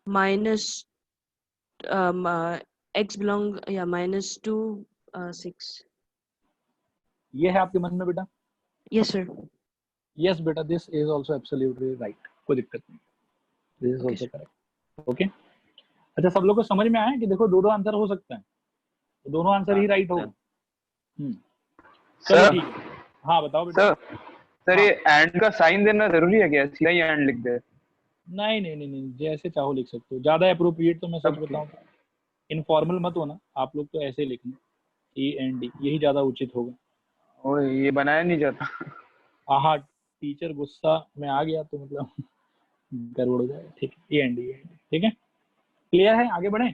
Speaker 5: minus x -2 6?
Speaker 1: ये है आपके मन में बेटा?
Speaker 5: Yes sir.
Speaker 1: यस बेटा, this is also absolutely right, कोई दिक्कत नहीं, this is
Speaker 5: Okay,
Speaker 1: also correct. Okay, अच्छा सब लोग को समझ में आया कि देखो दो आंसर हो सकते हैं, तो दोनों आंसर ही राइट होगा। चलो
Speaker 2: सर
Speaker 1: ठीक है, हाँ बताओ बेटा।
Speaker 2: सर ये एंड का साइन देना जरूरी है क्या? सीधा ही एंड लिख दे?
Speaker 1: नहीं नहीं नहीं नहीं, जैसे चाहो लिख सकते हो, ज्यादा अप्रोप्रिएट तो मैं सच
Speaker 2: Okay.
Speaker 1: बताऊं, इनफॉर्मल मत होना आप लोग, तो ऐसे ही लिखना। ए एंड डी, यही ज्यादा उचित होगा।
Speaker 9: ओए ये बनाया नहीं जाता।
Speaker 1: आहा, टीचर गुस्सा में आ गया तो मतलब गड़बड़ हो जाएगा। ठीक है, ए एंड डी, ठीक है, क्लियर है, आगे बढ़े।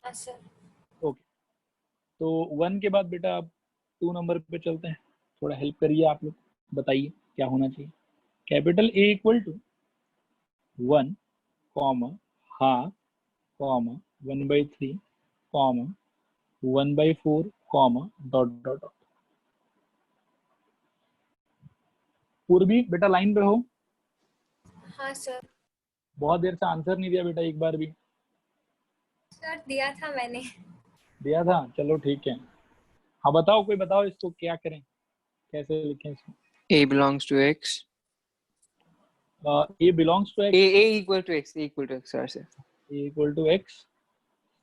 Speaker 4: हाँ सर।
Speaker 1: ओके, तो 1 के बाद बेटा आप 2 नंबर पे चलते हैं, थोड़ा हेल्प करिए आप लोग, बताइए क्या होना चाहिए। Capital A equal to 1 comma half comma 1/3 comma 1/4 comma dot dot dot. Purvi बेटा लाइन पे हो?
Speaker 4: हाँ सर।
Speaker 1: बहुत देर से आंसर नहीं दिया बेटा एक बार भी।
Speaker 4: सर दिया था मैंने।
Speaker 1: दिया था, चलो ठीक है। हाँ बताओ, कोई बताओ इसको क्या करें, कैसे लिखें इसको।
Speaker 8: A belongs to X.
Speaker 1: A belongs to
Speaker 8: A
Speaker 1: X,
Speaker 8: equal to X. A equal to X. Sorry, sir.
Speaker 1: A equal to X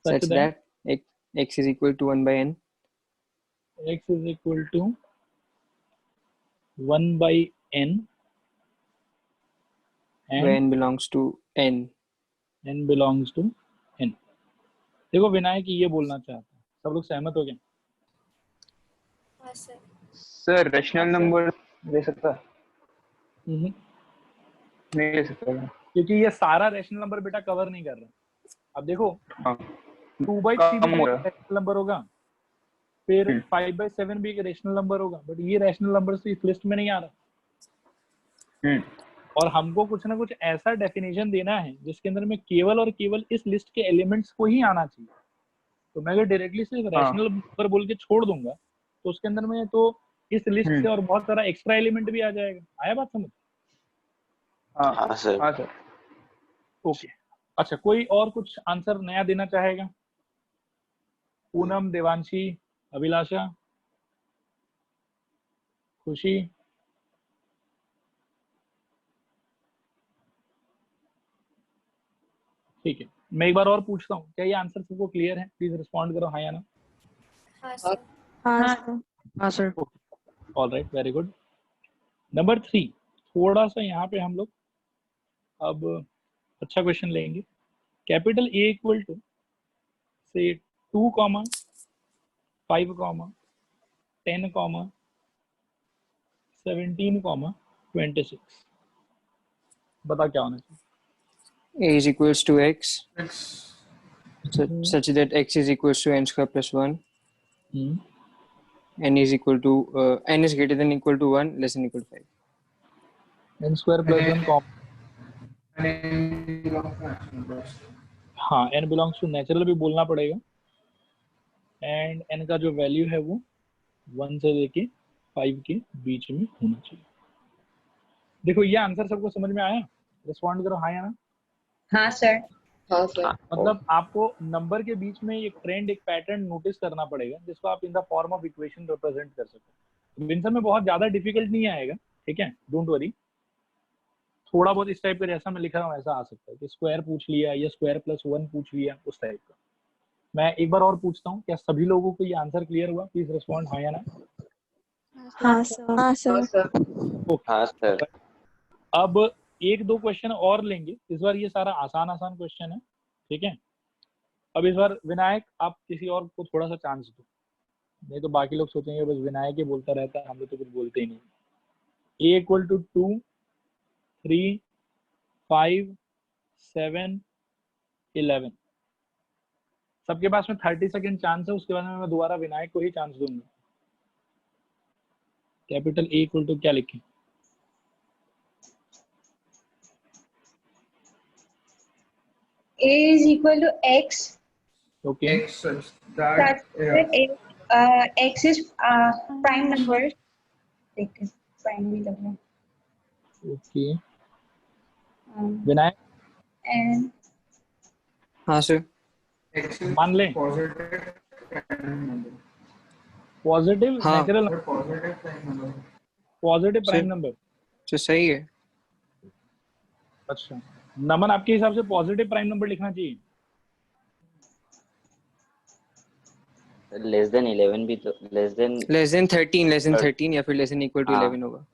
Speaker 8: Such that X is equal to 1 by N.
Speaker 1: x is equal to 1/n
Speaker 8: Where
Speaker 1: and
Speaker 8: N belongs to N.
Speaker 1: n belongs to n। देखो विनायक ये बोलना चाहता है, सब लोग सहमत हो गए?
Speaker 4: हाँ सर।
Speaker 9: सर रैशनल नंबर ले सकता है?
Speaker 1: हम्म,
Speaker 9: नहीं ले सकता है।
Speaker 1: क्योंकि ये सारा रैशनल नंबर बेटा कवर नहीं कर रहा। अब देखो
Speaker 9: हाँ
Speaker 1: 2/3
Speaker 9: कम हो रहा है।
Speaker 1: रैशनल नंबर होगा, फिर
Speaker 9: हम्म।
Speaker 1: 5/7 भी एक रैशनल नंबर होगा, बट ये रैशनल नंबर तो इस लिस्ट में नहीं आ रहा। और हमको कुछ ना कुछ ऐसा डेफिनेशन देना है जिसके अंदर में केवल और केवल इस लिस्ट के एलिमेंट्स को ही आना चाहिए। तो मैं अगर डायरेक्टली सिर्फ रैशनल नंबर बोल के छोड़ दूंगा तो उसके अंदर में तो इस लिस्ट से और बहुत सारा एक्स्ट्रा एलिमेंट भी आ जाएगा। आया बात समझ?
Speaker 6: हाँ सर।
Speaker 9: हाँ सर।
Speaker 1: ओके, अच्छा कोई और कुछ आंसर नया देना चाहेगा? पूनम, देवांशी, अभिलाषा, खुशी? ठीक है, मैं एक बार और पूछता हूँ, क्या ये आंसर सबको क्लियर है? प्लीज रिस्पॉन्ड करो हाँ या ना।
Speaker 4: हाँ सर।
Speaker 5: हाँ सर। हाँ sir.
Speaker 1: All right, very good. Number 3, थोड़ा सा यहाँ पे हम लोग अब अच्छा क्वेश्चन लेंगे। कैपिटल ए इक्वल टू से 2, 5, 10, 17, 26। बता क्या होना चाहिए?
Speaker 8: A is equals to X.
Speaker 2: X
Speaker 8: Such that X is equals to N square plus 1.
Speaker 1: Hmm,
Speaker 8: N is equal to N is greater than equal to 1, less than equal to 5.
Speaker 1: n square plus 1 comma,
Speaker 2: and n belongs to natural numbers.
Speaker 1: हाँ n belongs to natural भी बोलना पड़ेगा, and n का जो value है वो 1 से लेके 5 के बीच में होना चाहिए। देखो ये आंसर सबको समझ में आया? रिस्पॉन्ड करो हाँ या ना।
Speaker 3: हाँ सर।
Speaker 6: हाँ,
Speaker 1: मतलब आपको नंबर के बीच में एक ट्रेंड, एक पैटर्न नोटिस करना पड़ेगा जिसको आप in the form of equation represent कर सको। विंसर में बहुत ज्यादा डिफिकल्ट नहीं आएगा, ठीक है, डोंट वरी। थोड़ा बहुत इस टाइप का जैसा मैं लिख रहा हूँ ऐसा आ सकता है कि स्क्वायर पूछ लिया या स्क्वायर प्लस 1 पूछ लिया, उस टाइप का। मैं एक बार और पूछता हूँ, क्या सभी लोगों को ये आंसर क्लियर हुआ? प्लीज रिस्पॉन्ड हाँ या ना।
Speaker 4: हाँ सर। हाँ सर।
Speaker 6: हाँ सर।
Speaker 1: अब 1-2 क्वेश्चन और लेंगे, इस बार ये सारा आसान क्वेश्चन है, ठीक है। अब इस बार विनायक आप किसी और को थोड़ा सा चांस दो, नहीं तो बाकी लोग सोचेंगे बस विनायक ही बोलता रहता है, हम लोग तो कुछ बोलते ही नहीं। ए इक्वल टू 2, 3, 5, 7, 11। सबके पास में 30 सेकेंड चांस है, उसके बाद में मैं दोबारा विनायक को ही चांस दूंगा। कैपिटल ए इक्वल टू क्या लिखें?
Speaker 3: A is equal to X.
Speaker 1: Okay,
Speaker 2: X such that
Speaker 3: X is prime number. देखते prime भी लग रहा है।
Speaker 1: ओके विनायक
Speaker 3: And
Speaker 8: हाँ sir.
Speaker 2: X is
Speaker 1: मान लें
Speaker 2: positive prime number.
Speaker 1: पॉजिटिव
Speaker 8: हाँ।
Speaker 1: Natural,
Speaker 2: Positive prime number.
Speaker 1: Positive prime
Speaker 8: sir.
Speaker 1: Number.
Speaker 8: तो सही है।
Speaker 1: अच्छा नमन, आपके हिसाब से पॉजिटिव प्राइम नंबर लिखना चाहिए?
Speaker 7: लेस देन 11 भी तो लेस देन
Speaker 8: Less than 13 या फिर less than equal to
Speaker 7: हाँ।
Speaker 8: 11 होगा।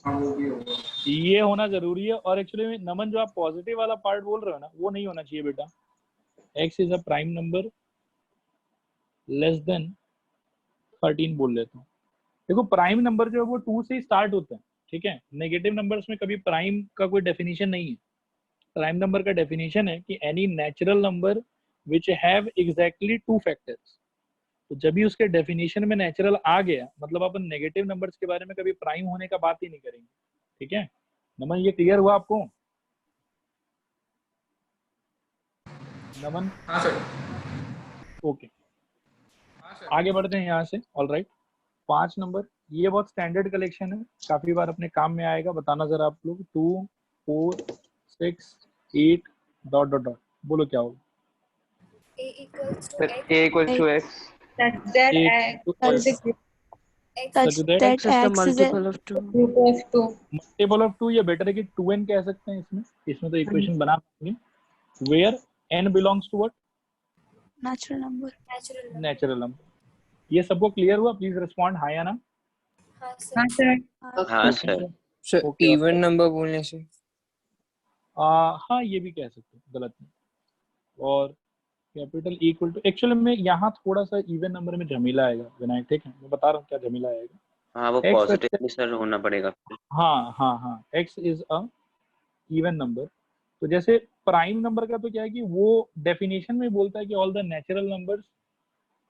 Speaker 2: हाँ वो भी होगा।
Speaker 1: ये होना जरूरी है। और एक्चुअली नमन जो आप पॉजिटिव वाला पार्ट बोल रहे हो ना, वो नहीं होना चाहिए बेटा। x is a prime number less then 13 बोल लेता हूँ। देखो प्राइम नंबर जो है वो 2 से ही स्टार्ट होता है, ठीक है। नेगेटिव नंबर्स में कभी प्राइम का कोई डेफिनेशन नहीं है। प्राइम नंबर का डेफिनेशन है कि any natural number which have exactly 2 factors. तो जब भी उसके डेफिनेशन में नेचुरल आ गया, मतलब अपन नेगेटिव नंबर्स के बारे में कभी प्राइम होने का बात ही नहीं करेंगे, ठीक है। नमन, ये क्लियर हुआ आपको? नमन?
Speaker 2: हाँ सर।
Speaker 1: ओके, आगे बढ़ते हैं यहाँ से। ऑल राइट, 5 नंबर, ये बहुत स्टैंडर्ड कलेक्शन है, काफी बार अपने काम में आएगा। बताना जरा आप लोग। 2 4 6 8 डॉट डॉट डॉट, बोलो क्या होगा?
Speaker 4: A equals to
Speaker 9: sir
Speaker 4: X.
Speaker 9: a equals to x.
Speaker 3: Such that
Speaker 1: Eight to
Speaker 3: X is
Speaker 1: X.
Speaker 4: X
Speaker 1: Such that
Speaker 5: X is the multiple of 2.
Speaker 3: root of 2.
Speaker 1: Multiple of 2, या better है कि 2n कह सकते हैं इसमें तो इक्वेशन बना पाएंगे। Where n belongs to what?
Speaker 4: natural number.
Speaker 1: Natural number. ये सबको क्लियर हुआ? प्लीज रिस्पॉन्ड हाँ या ना।
Speaker 4: हाँ
Speaker 3: हाँ
Speaker 4: सर.
Speaker 3: सर।
Speaker 7: हाँ sir.
Speaker 8: Sir
Speaker 1: Okay,
Speaker 8: even number बोलने से
Speaker 1: हाँ ये भी कह सकते हैं, गलत नहीं। और कैपिटल इक्वल टू, एक्चुअली में यहाँ थोड़ा सा इवन नंबर में झमेला आएगा विनायक, ठीक है। मैं बता रहा हूँ क्या झमेला आएगा।
Speaker 6: हाँ वो
Speaker 1: X
Speaker 6: पॉजिटिव सर होना पड़ेगा।
Speaker 1: हाँ, x is a even number. तो जैसे प्राइम नंबर का तो क्या है कि वो डेफिनेशन में बोलता है कि all the natural numbers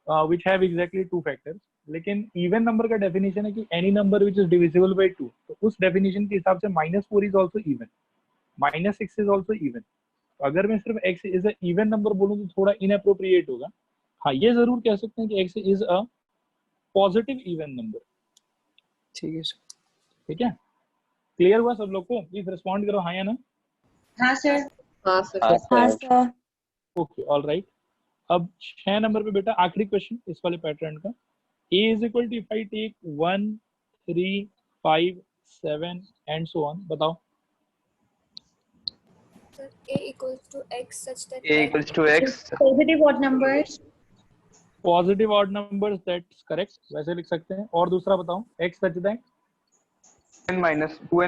Speaker 1: which have exactly 2 factors. लेकिन इवन नंबर का डेफिनेशन है कि any number which is divisible by 2। तो उस डेफिनेशन के हिसाब से -4 is also even, -6 is also even. तो अगर मैं सिर्फ x is a even number बोलूं तो थोड़ा इनअप्रोप्रिएट होगा। हाँ, ये जरूर कह सकते हैं कि x is a positive even number.
Speaker 8: ठीक है सर।
Speaker 1: ठीक है, क्लियर हुआ सब लोग को? प्लीज रिस्पॉन्ड करो हाँ या ना।
Speaker 3: हाँ सर।
Speaker 7: हाँ सर।
Speaker 1: Okay, all right. अब 6 नंबर पे बेटा आखिरी क्वेश्चन इस वाले पैटर्न का। a is equal to, if I take 1 3 5 7 and so on, बताओ।
Speaker 4: Sir, A equals to X such that
Speaker 9: a equals to x.
Speaker 3: Positive odd numbers.
Speaker 1: Positive odd numbers, that's correct, वैसे लिख सकते हैं। और दूसरा बताओ, x such that
Speaker 9: 2n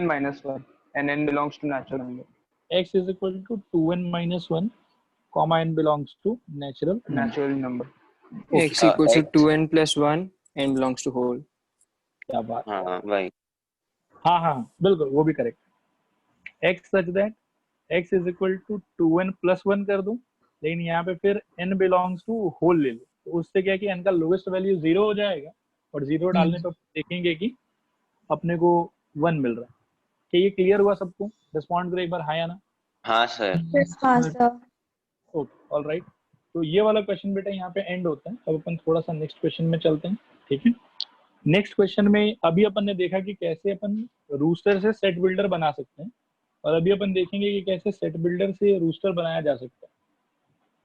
Speaker 9: minus 1 and n belongs to natural number.
Speaker 1: x is equal to 2n minus 1 comma n belongs to natural number.
Speaker 9: Natural number.
Speaker 8: x equals to 2n plus 1 and belongs to whole.
Speaker 1: क्या बात।
Speaker 6: हाँ भाई।
Speaker 1: हाँ बिल्कुल, वो भी correct. x such that x is equal to 2n plus 1 कर दूं, लेकिन यहाँ पे फिर n belongs to whole ले लो, तो उससे क्या कि n का लोवेस्ट वैल्यू 0 हो जाएगा, और 0 डालने पर देखेंगे कि अपने को 1 मिल रहा है। क्या ये क्लियर हुआ सबको? रिस्पॉन्ड करो एक बार हाँ या ना।
Speaker 6: हाँ सर।
Speaker 3: हाँ सर।
Speaker 1: Okay, all right. तो ये वाला क्वेश्चन बेटा यहाँ पे एंड होता है। अब अपन थोड़ा सा नेक्स्ट क्वेश्चन में चलते हैं, ठीक है। नेक्स्ट क्वेश्चन में अभी अपन ने देखा कि कैसे अपन रूस्टर से सेट बिल्डर बना सकते हैं, और अभी अपन देखेंगे कि कैसे सेट बिल्डर से रूस्टर बनाया जा सकता है।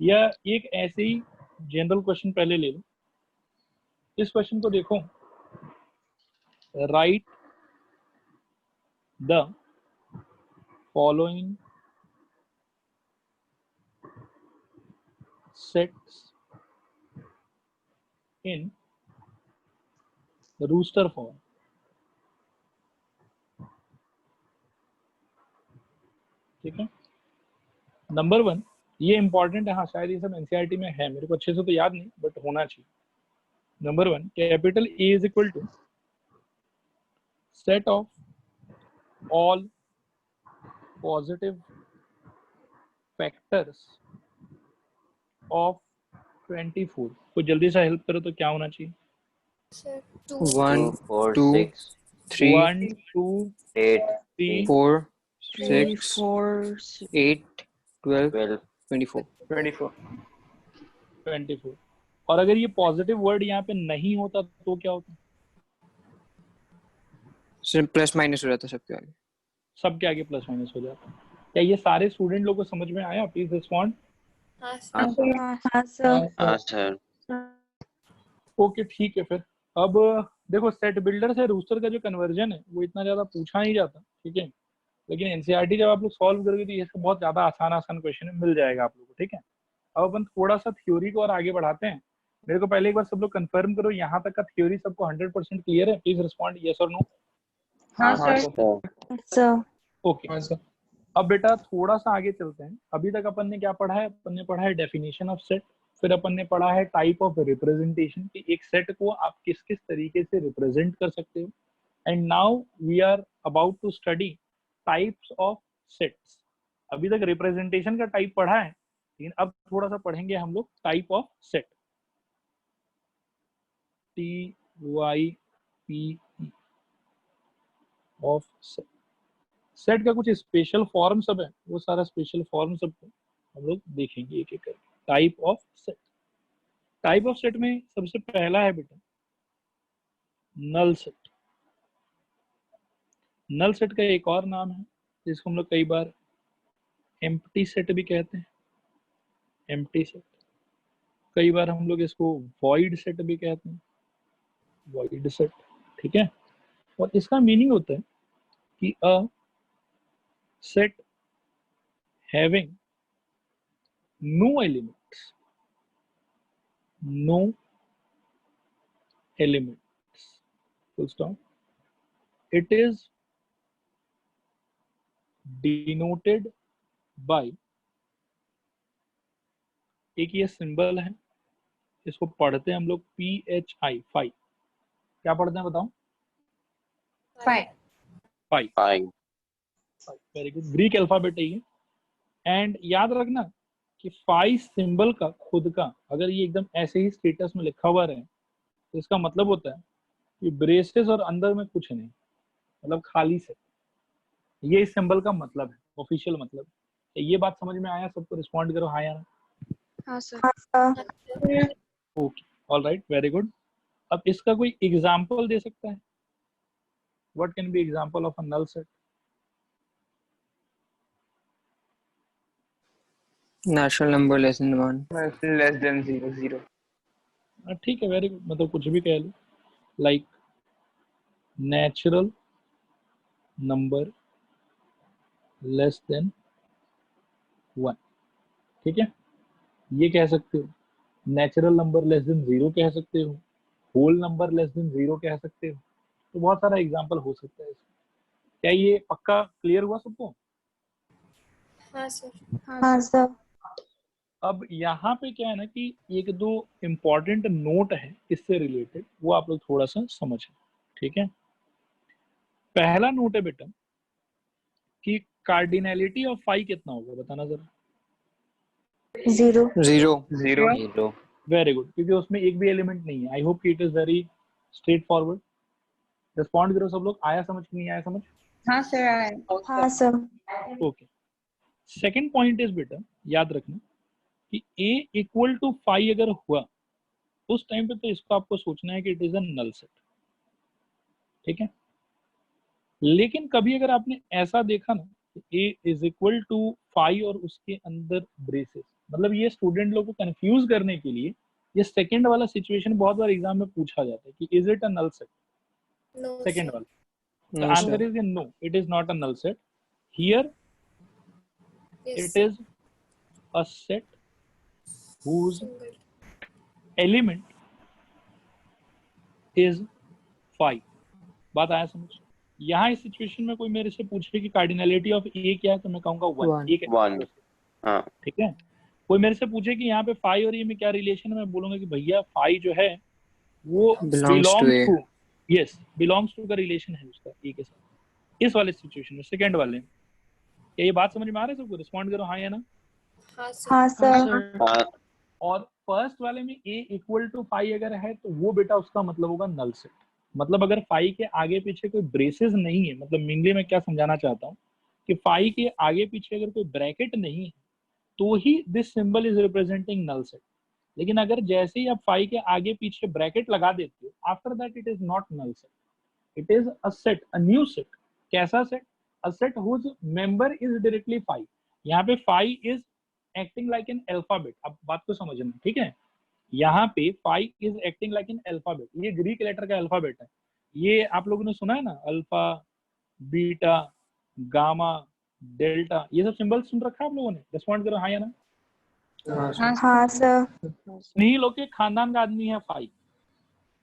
Speaker 1: या एक ऐसे ही जनरल क्वेश्चन पहले ले लो। इस क्वेश्चन को देखो, right the following sets in rooster form. ठीक है। नंबर 1, ये इंपॉर्टेंट है। हाँ, शायद ये सब एनसीईआरटी में है, मेरे को अच्छे से तो याद नहीं, बट होना चाहिए। Number 1, capital A is equal to set of all positive factors of 24। तो जल्दी से हेल्प करो, तो क्या होना चाहिए?
Speaker 4: Sir, 2.
Speaker 8: 1
Speaker 6: 2 4
Speaker 8: 2
Speaker 6: 6
Speaker 8: 3
Speaker 1: 1 2
Speaker 6: 8
Speaker 1: 3
Speaker 8: 4
Speaker 5: 3,
Speaker 8: 6
Speaker 5: 4,
Speaker 8: 8 12
Speaker 6: 12
Speaker 8: 24
Speaker 9: 24.
Speaker 1: 24। और अगर ये पॉजिटिव वर्ड यहाँ पे नहीं होता तो क्या होता?
Speaker 8: सिर्फ प्लस माइनस हो जाता सबके आगे।
Speaker 1: सबके आगे प्लस माइनस हो जाता। क्या ये सारे स्टूडेंट लोग को समझ में आया? Please respond.
Speaker 4: हाँ
Speaker 6: हाँ
Speaker 4: सर.
Speaker 3: हाँ सर।
Speaker 6: हाँ सर।
Speaker 1: ओके, ठीक है। फिर अब देखो, सेट बिल्डर से रूस्टर का जो कन्वर्जन है वो इतना ज्यादा पूछा नहीं जाता, ठीक है। लेकिन एनसीईआरटी जब आप लोग सॉल्व करोगे तो ये सब बहुत ज्यादा आसान क्वेश्चन मिल जाएगा आप लोगों को, ठीक है। अब अपन थोड़ा सा थ्योरी को और आगे बढ़ाते हैं। मेरे को पहले एक बार सब लोग कंफर्म करो, यहाँ तक का थ्योरी सबको 100% क्लियर है? प्लीज रिस्पॉन्ड यस और नो।
Speaker 3: हाँ
Speaker 6: हाँ
Speaker 3: सर।
Speaker 6: सर।
Speaker 1: ओके, अब बेटा थोड़ा सा आगे चलते हैं। अभी तक अपन ने क्या पढ़ा है? अपन ने पढ़ा है डेफिनेशन ऑफ सेट, फिर अपन ने पढ़ा है टाइप ऑफ रिप्रेजेंटेशन कि एक सेट को आप किस किस तरीके से रिप्रेजेंट कर सकते हो। And now we are about to study types of sets. अभी तक रिप्रेजेंटेशन का टाइप पढ़ा है, लेकिन अब थोड़ा सा पढ़ेंगे हम लोग type of set. TYP of set. Set का कुछ स्पेशल फॉर्म सब है, वो सारा स्पेशल फॉर्म सब हम लोग देखेंगे एक एक करके। Type of set. Type of set में सबसे पहला है बेटा नल सेट। नल सेट का एक और नाम है जिसको हम लोग कई बार एम्प्टी सेट भी कहते हैं। एम्प्टी सेट, कई बार हम लोग इसको वॉइड सेट भी कहते हैं। वॉइड सेट, ठीक है। और इसका मीनिंग होता है कि अ set having no elements, no elements, full stop. It is denoted by, एक ये सिंबल है, इसको पढ़ते हैं हम लोग PHI, फाई। क्या पढ़ते हैं बताओ?
Speaker 3: Phi.
Speaker 1: Phi,
Speaker 6: phi.
Speaker 1: Very good. Greek alphabet है ये। एंड याद रखना कि फाई सिंबल का खुद का अगर ये एकदम ऐसे ही स्टेटस में लिखा हुआ रहे तो इसका मतलब होता है कि ब्रेसेस और अंदर में कुछ नहीं, मतलब खाली से। ये इस सिंबल का मतलब है, ऑफिशियल मतलब है। ये बात समझ में आया सबको? रिस्पॉन्ड करो हाँ या ना।
Speaker 4: हाँ sir.
Speaker 1: Okay, all right, very good. अब इसका कोई एग्जाम्पल दे सकता है? What can be example of a null set?
Speaker 8: Natural number less than 1.
Speaker 9: Less than 0, 0.
Speaker 1: ठीक है, वेरी गुड। मतलब कुछ भी कह लो, like natural number less than 1, ठीक है। ये कह सकते हो। नेचुरल नंबर लेस देन 0 कह सकते हो। होल नंबर लेस देन 0 कह सकते हो। तो बहुत सारा एग्जांपल हो सकता है इसमें। क्या ये पक्का क्लियर हुआ सबको?
Speaker 4: हाँ सर।
Speaker 3: हाँ सर।
Speaker 1: अब यहाँ पे क्या है ना कि एक दो इम्पोर्टेंट नोट है इससे रिलेटेड, वो आप लोग थोड़ा सा समझें, ठीक है। पहला नोट है बेटा कि कार्डिनैलिटी ऑफ फाई कितना होगा, बताना जरा।
Speaker 3: 0।
Speaker 9: 0.
Speaker 7: 0.
Speaker 1: वेरी गुड, क्योंकि उसमें एक भी एलिमेंट नहीं है। आई होप कि it is very straight forward. Respond करो सब लोग, आया समझ कि नहीं आया समझ?
Speaker 3: हाँ सर। हाँ sir.
Speaker 1: Okay. Second point is बेटा, याद रखना कि a इक्वल टू फाई अगर हुआ उस टाइम पे तो इसको आपको सोचना है कि it is a null set, ठीक है। लेकिन कभी अगर आपने ऐसा देखा ना कि a is equal to phi और उसके अंदर ब्रेसेस, मतलब ये स्टूडेंट लोग को कंफ्यूज करने के लिए ये सेकंड वाला सिचुएशन बहुत बार एग्जाम में पूछा जाता है कि is it a null set?
Speaker 4: No
Speaker 1: second
Speaker 4: sir.
Speaker 1: वाला
Speaker 8: No,
Speaker 1: the answer
Speaker 8: sir.
Speaker 1: is no, it is not a null set. Here
Speaker 4: Yes,
Speaker 1: it is a set whose
Speaker 4: single.
Speaker 1: element is 5. बात आया समझ? यहाँ इस सिचुएशन में कोई मेरे से पूछे कि कार्डिनलिटी ऑफ ए क्या है तो मैं कहूंगा 1.
Speaker 8: One.
Speaker 1: एक है,
Speaker 6: 1. हाँ,
Speaker 1: ठीक है। कोई मेरे से पूछे कि यहाँ पे 5 और ए में क्या रिलेशन है, मैं बोलूंगा कि भैया 5 जो है वो
Speaker 8: Belongs to A.
Speaker 1: Yes, belongs to का रिलेशन है उसका ए के साथ। इस वाले सिचुएशन में, सेकंड वाले में। क्या ये बात समझ में आ रहा है सबको? रिस्पॉन्ड करो हाँ या ना।
Speaker 4: हाँ सर।
Speaker 3: हाँ
Speaker 5: हाँ
Speaker 3: सर।
Speaker 5: सर।
Speaker 6: हाँ,
Speaker 1: और फर्स्ट वाले में a इक्वल टू 5 अगर है तो वो बेटा उसका मतलब होगा नल सेट। मतलब अगर 5 के आगे पीछे कोई ब्रेसेस नहीं है, मतलब मेनली मैं क्या समझाना चाहता हूँ कि 5 के आगे पीछे अगर कोई ब्रैकेट नहीं है तो ही this symbol is representing null set. लेकिन अगर जैसे ही आप 5 के आगे पीछे ब्रैकेट लगा देते हो, after that it is not null set, it is a set, a new set. कैसा set? A set whose member is directly 5। यहाँ पे 5 is acting like an alphabet. अब बात को समझना, ठीक है। यहाँ पे 5 is acting like an alphabet. ये ग्रीक लेटर का अल्फाबेट है। ये आप लोगों ने सुना है ना, अल्फा, बीटा, गामा, डेल्टा, ये सब सिंबल सुन रखा है आप लोगों ने? रिस्पॉन्ड करो हाँ या ना।
Speaker 3: हाँ सर।
Speaker 1: इन्हीं लोग के खानदान का आदमी है 5।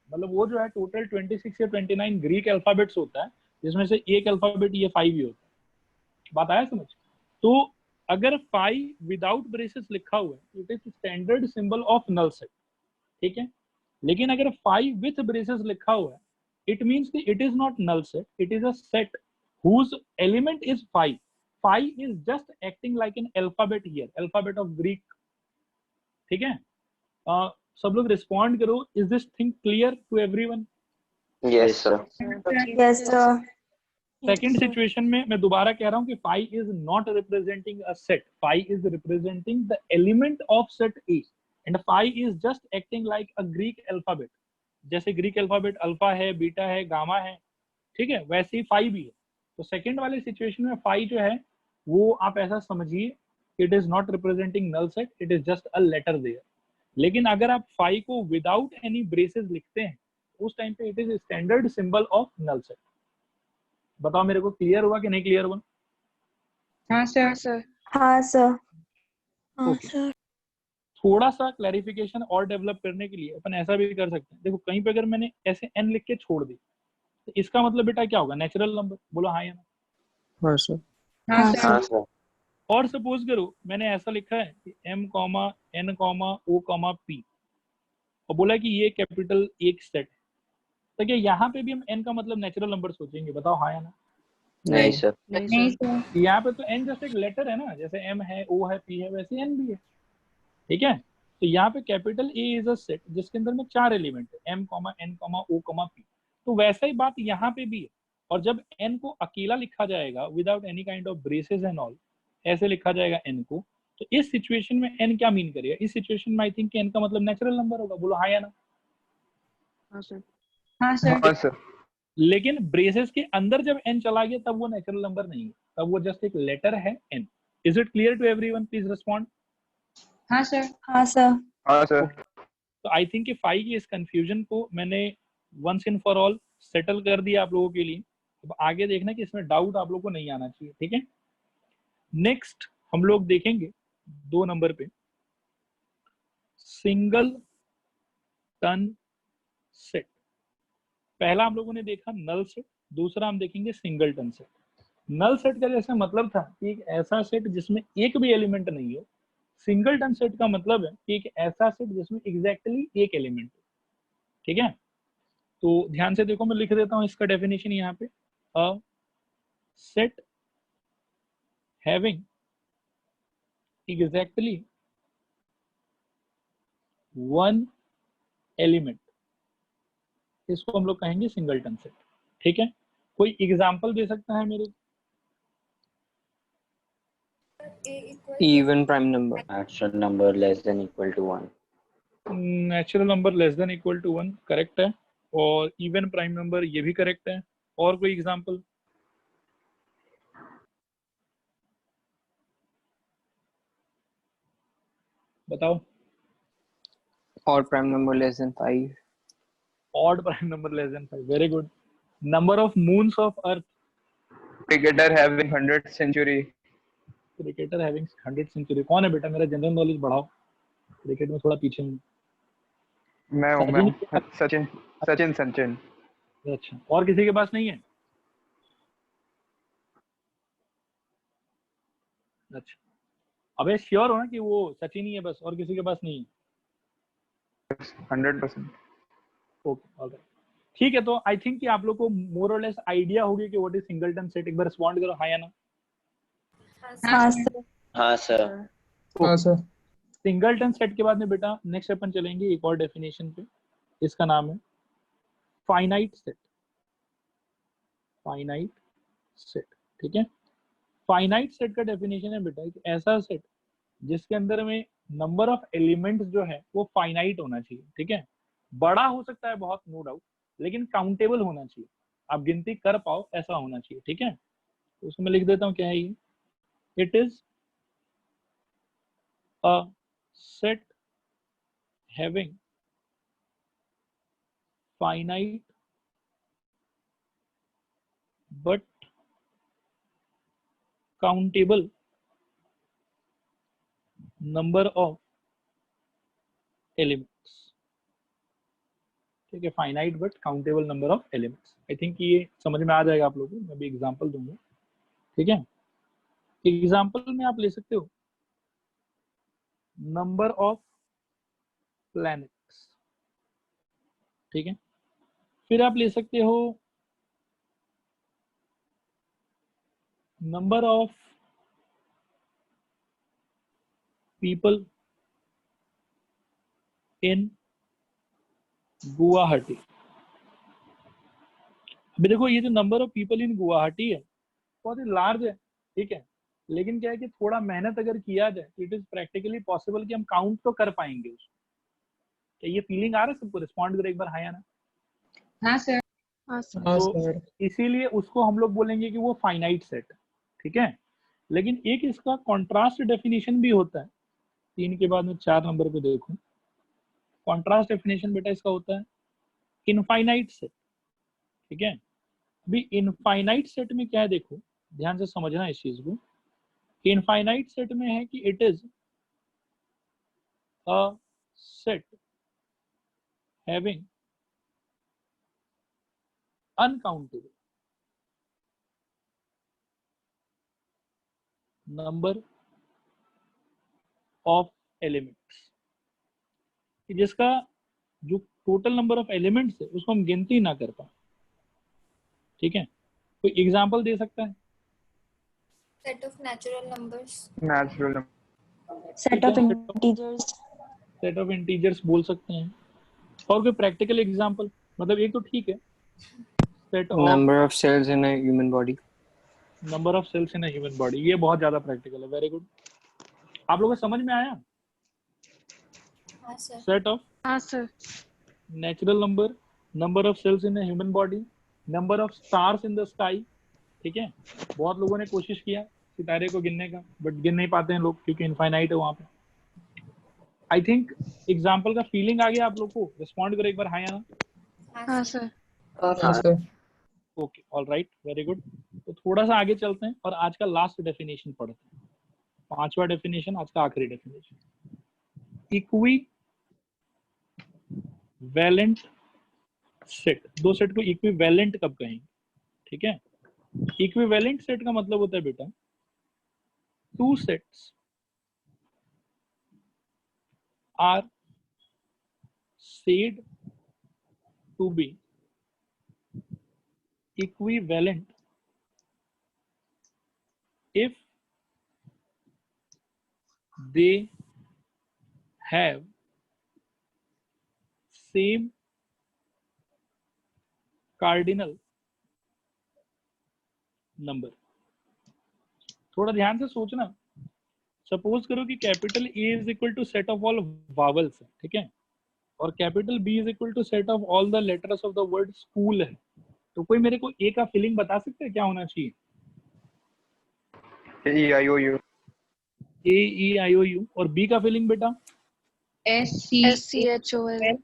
Speaker 1: मतलब वो जो है टोटल 26 या 29 ग्रीक अल्फाबेट्स होता है, जिसमें से एक अल्फाबेट ये 5 ही होता है। बात आया समझ? तो अगर फाई विदाउट ब्रेसेस लिखा हुआ है it is standard symbol of null set, ठीक है। लेकिन अगर फाई विथ ब्रेसेस लिखा हुआ है इट मींस कि it is not null set, it is a set whose element is phi. Phi is just acting like an alphabet here, alphabet of Greek, ठीक है। सब लोग रिस्पॉन्ड करो, is this thing clear to everyone?
Speaker 6: Yes sir.
Speaker 3: Yes, sir.
Speaker 1: Second situation में मैं दोबारा कह रहा हूं कि phi is not representing a set, phi is representing the element of set A and phi is just acting like a Greek alphabet. जैसे Greek alphabet alpha है, beta है, गामा है, ठीक है, वैसे ही फाई भी है। तो सेकंड वाले सिचुएशन में फाई जो है वो आप ऐसा समझिए, it is not representing null set, it is just a letter there. लेकिन अगर आप फाई को विदाउट एनी ब्रेसेस लिखते हैं उस टाइम पे it is standard symbol of null set. बताओ मेरे को क्लियर हुआ कि नहीं क्लियर हुआ?
Speaker 2: हाँ सर।
Speaker 3: हाँ सर।
Speaker 1: Okay. थोड़ा सा क्लैरिफिकेशन और डेवलप करने के लिए अपन ऐसा भी कर सकते हैं। देखो कहीं पे अगर मैंने ऐसे n लिख के छोड़ दी तो इसका मतलब बेटा क्या होगा? Natural number. बोलो हाँ या ना?
Speaker 8: हाँ सर।
Speaker 3: हाँ
Speaker 6: हाँ
Speaker 3: सर।
Speaker 6: सर।
Speaker 1: और सपोज करो मैंने ऐसा लिखा है कि m, n, o, p और बोला कि ये कैपिटल एक सेट है, तो क्या यहाँ पे भी हम n का मतलब नेचुरल नंबर सोचेंगे? बताओ हाँ या ना?
Speaker 6: नहीं सर।
Speaker 3: नहीं सर।
Speaker 1: यहाँ पे तो n जस्ट एक लेटर है ना, जैसे m है, o है, p है, वैसे n भी है, ठीक है। तो यहाँ पे capital A is a set जिसके अंदर में 4 एलिमेंट है, m, n, o, p। तो वैसा ही बात यहाँ पे भी है। और जब n को अकेला लिखा जाएगा without any kind of braces and all, ऐसे लिखा जाएगा n को, तो इस सिचुएशन में n क्या मीन करेगा? इस सिचुएशन में आई थिंक n का मतलब नेचुरल नंबर होगा। बोलो हाँ या ना?
Speaker 5: हाँ सर।
Speaker 3: हाँ सर।
Speaker 9: हाँ सर।
Speaker 1: लेकिन ब्रेसेस के अंदर जब n चला गया तब वो नेचुरल नंबर नहीं है, तब वो जस्ट एक लेटर है n। Is it clear to everyone? Please respond.
Speaker 3: हाँ सर। हाँ सर।
Speaker 9: हाँ सर।
Speaker 1: तो आई थिंक कि फाई की इस कंफ्यूजन को मैंने once in for all settle कर दिया आप लोगों के लिए। अब आगे देखना कि इसमें डाउट आप लोगों को नहीं आना चाहिए, ठीक है। नेक्स्ट हम लोग देखेंगे 2 नंबर पे सिंगल टन सेट। पहला हम लोगों ने देखा नल सेट, दूसरा हम देखेंगे singleton set. Null set का जैसे मतलब था कि एक ऐसा सेट जिसमें एक भी एलिमेंट नहीं हो। सिंगल टन सेट का मतलब है कि एक ऐसा सेट जिसमें एग्जैक्टली एक एलिमेंट हो, ठीक है। तो ध्यान से देखो, मैं लिख देता हूं इसका डेफिनेशन यहाँ पे। A set having exactly one element, इसको हम लोग कहेंगे सिंगलटन सेट, ठीक है। कोई एग्जांपल दे सकता है मेरे?
Speaker 4: A equal
Speaker 8: Even prime number.
Speaker 7: Natural number less than equal to 1.
Speaker 1: Natural number less than equal to 1 correct है, और इवन प्राइम नंबर ये भी करेक्ट है। और कोई एग्जांपल? बताओ।
Speaker 8: Odd prime number less than 5.
Speaker 1: Odd prime number less than 5, very good. Number of moons of earth.
Speaker 9: Cricketer having 100th century.
Speaker 1: Cricketer having 100 century. कौन है बेटा? मेरा जनरल नॉलेज बढ़ाओ, क्रिकेट में थोड़ा पीछे हूँ।
Speaker 9: मैं हूँ सचिन। सचिन।
Speaker 1: अच्छा, और किसी के पास नहीं है? अच्छा, अबे श्योर हो ना कि वो सचिन ही है बस, और किसी के पास नहीं है?
Speaker 9: 100%.
Speaker 1: ओके ऑलराइट, ठीक है। तो आई थिंक कि आप लोग को मोर और लेस आइडिया होगी कि व्हाट इज सिंगलटन सेट। एक बार रिस्पॉन्ड करो हाँ या ना?
Speaker 3: हाँ सर।
Speaker 6: हाँ सर।
Speaker 2: हाँ सर।
Speaker 1: सिंगलटन सेट के बाद में बेटा नेक्स्ट अपन चलेंगे एक और डेफिनेशन पे, इसका नाम है फाइनाइट सेट। फाइनाइट सेट, ठीक है। फाइनाइट सेट का डेफिनेशन है बेटा एक ऐसा सेट जिसके अंदर में नंबर ऑफ एलिमेंट्स जो है वो फाइनाइट होना चाहिए, ठीक है। बड़ा हो सकता है बहुत, नो डाउट, लेकिन काउंटेबल होना चाहिए, आप गिनती कर पाओ ऐसा होना चाहिए, ठीक है। तो उसमें लिख देता हूँ क्या है ये। It is a set having finite but countable number of elements, ठीक है। Finite but countable number of elements. I think ये समझ में आ जाएगा आप लोगों को, मैं भी एग्जांपल दूंगा, ठीक है। एग्जाम्पल में आप ले सकते हो नंबर ऑफ प्लैनेट्स, ठीक है। फिर आप ले सकते हो number of people in Guwahati. अभी देखो ये जो number of people in Guwahati है बहुत ही लार्ज है, ठीक है, लेकिन क्या है कि थोड़ा मेहनत अगर किया जाए इट इज प्रैक्टिकली पॉसिबल कि हम काउंट तो कर पाएंगे उसको। क्या ये फीलिंग आ रहा है सबको? रिस्पॉन्ड करो एक बार, हाँ या ना।
Speaker 3: हाँ सर।
Speaker 5: हाँ सर।
Speaker 1: तो इसीलिए उसको हम लोग बोलेंगे कि वो फाइनाइट सेट, ठीक है। लेकिन एक इसका कॉन्ट्रास्ट डेफिनेशन भी होता है। 3 के बाद में 4 नंबर पे देखो, कॉन्ट्रास्ट डेफिनेशन बेटा इसका होता है इनफाइनाइट सेट, ठीक है। अभी इनफाइनाइट सेट में क्या है देखो, ध्यान से समझना इस चीज को। इनफाइनाइट सेट में है कि it is a set having uncountable number of elements, जिसका जो टोटल नंबर ऑफ एलिमेंट्स है उसको हम गिनती ना कर पाए, ठीक है। कोई एग्जांपल दे सकता है?
Speaker 4: Set of natural numbers.
Speaker 9: Natural number.
Speaker 3: Set of integers.
Speaker 1: Set of integers बोल सकते हैं। और कोई प्रैक्टिकल एग्जांपल? मतलब एक तो ठीक है, set of
Speaker 8: Number of cells in a human body.
Speaker 1: Number of cells in a human body, ये बहुत ज्यादा प्रैक्टिकल है। वेरी गुड, आप लोगों को समझ में आया?
Speaker 4: हाँ सर।
Speaker 1: सेट ऑफ
Speaker 5: हाँ sir.
Speaker 1: Natural number, number of cells in a human body, number of stars in the sky, ठीक है। बहुत लोगों ने कोशिश किया सितारे को गिनने का, बट गिन नहीं पाते हैं लोग क्योंकि इनफाइनाइट है वहां पे। आई थिंक एग्जाम्पल का फीलिंग आ गया आप लोग को। रिस्पॉन्ड करो एक बार, हाँ या ना।
Speaker 5: हाँ सर।
Speaker 2: हाँ sir.
Speaker 1: Okay, all right, very good. तो थोड़ा सा आगे चलते हैं और आज का लास्ट डेफिनेशन पढ़ते हैं। 5वां डेफिनेशन, आज का आखिरी डेफिनेशन। इक्वी वैलेंट सेट, दो सेट को इक्विवेलेंट कब कहेंगे, ठीक है। इक्विवेलेंट सेट का मतलब होता है बेटा two sets are said to be equivalent if they have same cardinal number। थोड़ा ध्यान से सोचना। सपोज करो कि capital A is equal to set of all vowels है, ठीक है, और capital B is equal to set of all the letters of the word school है। तो कोई मेरे को ए का फीलिंग बता सकता है क्या होना चाहिए?
Speaker 9: AEIOU.
Speaker 1: A E I O U. और बी का फीलिंग बेटा?
Speaker 5: SCHOL।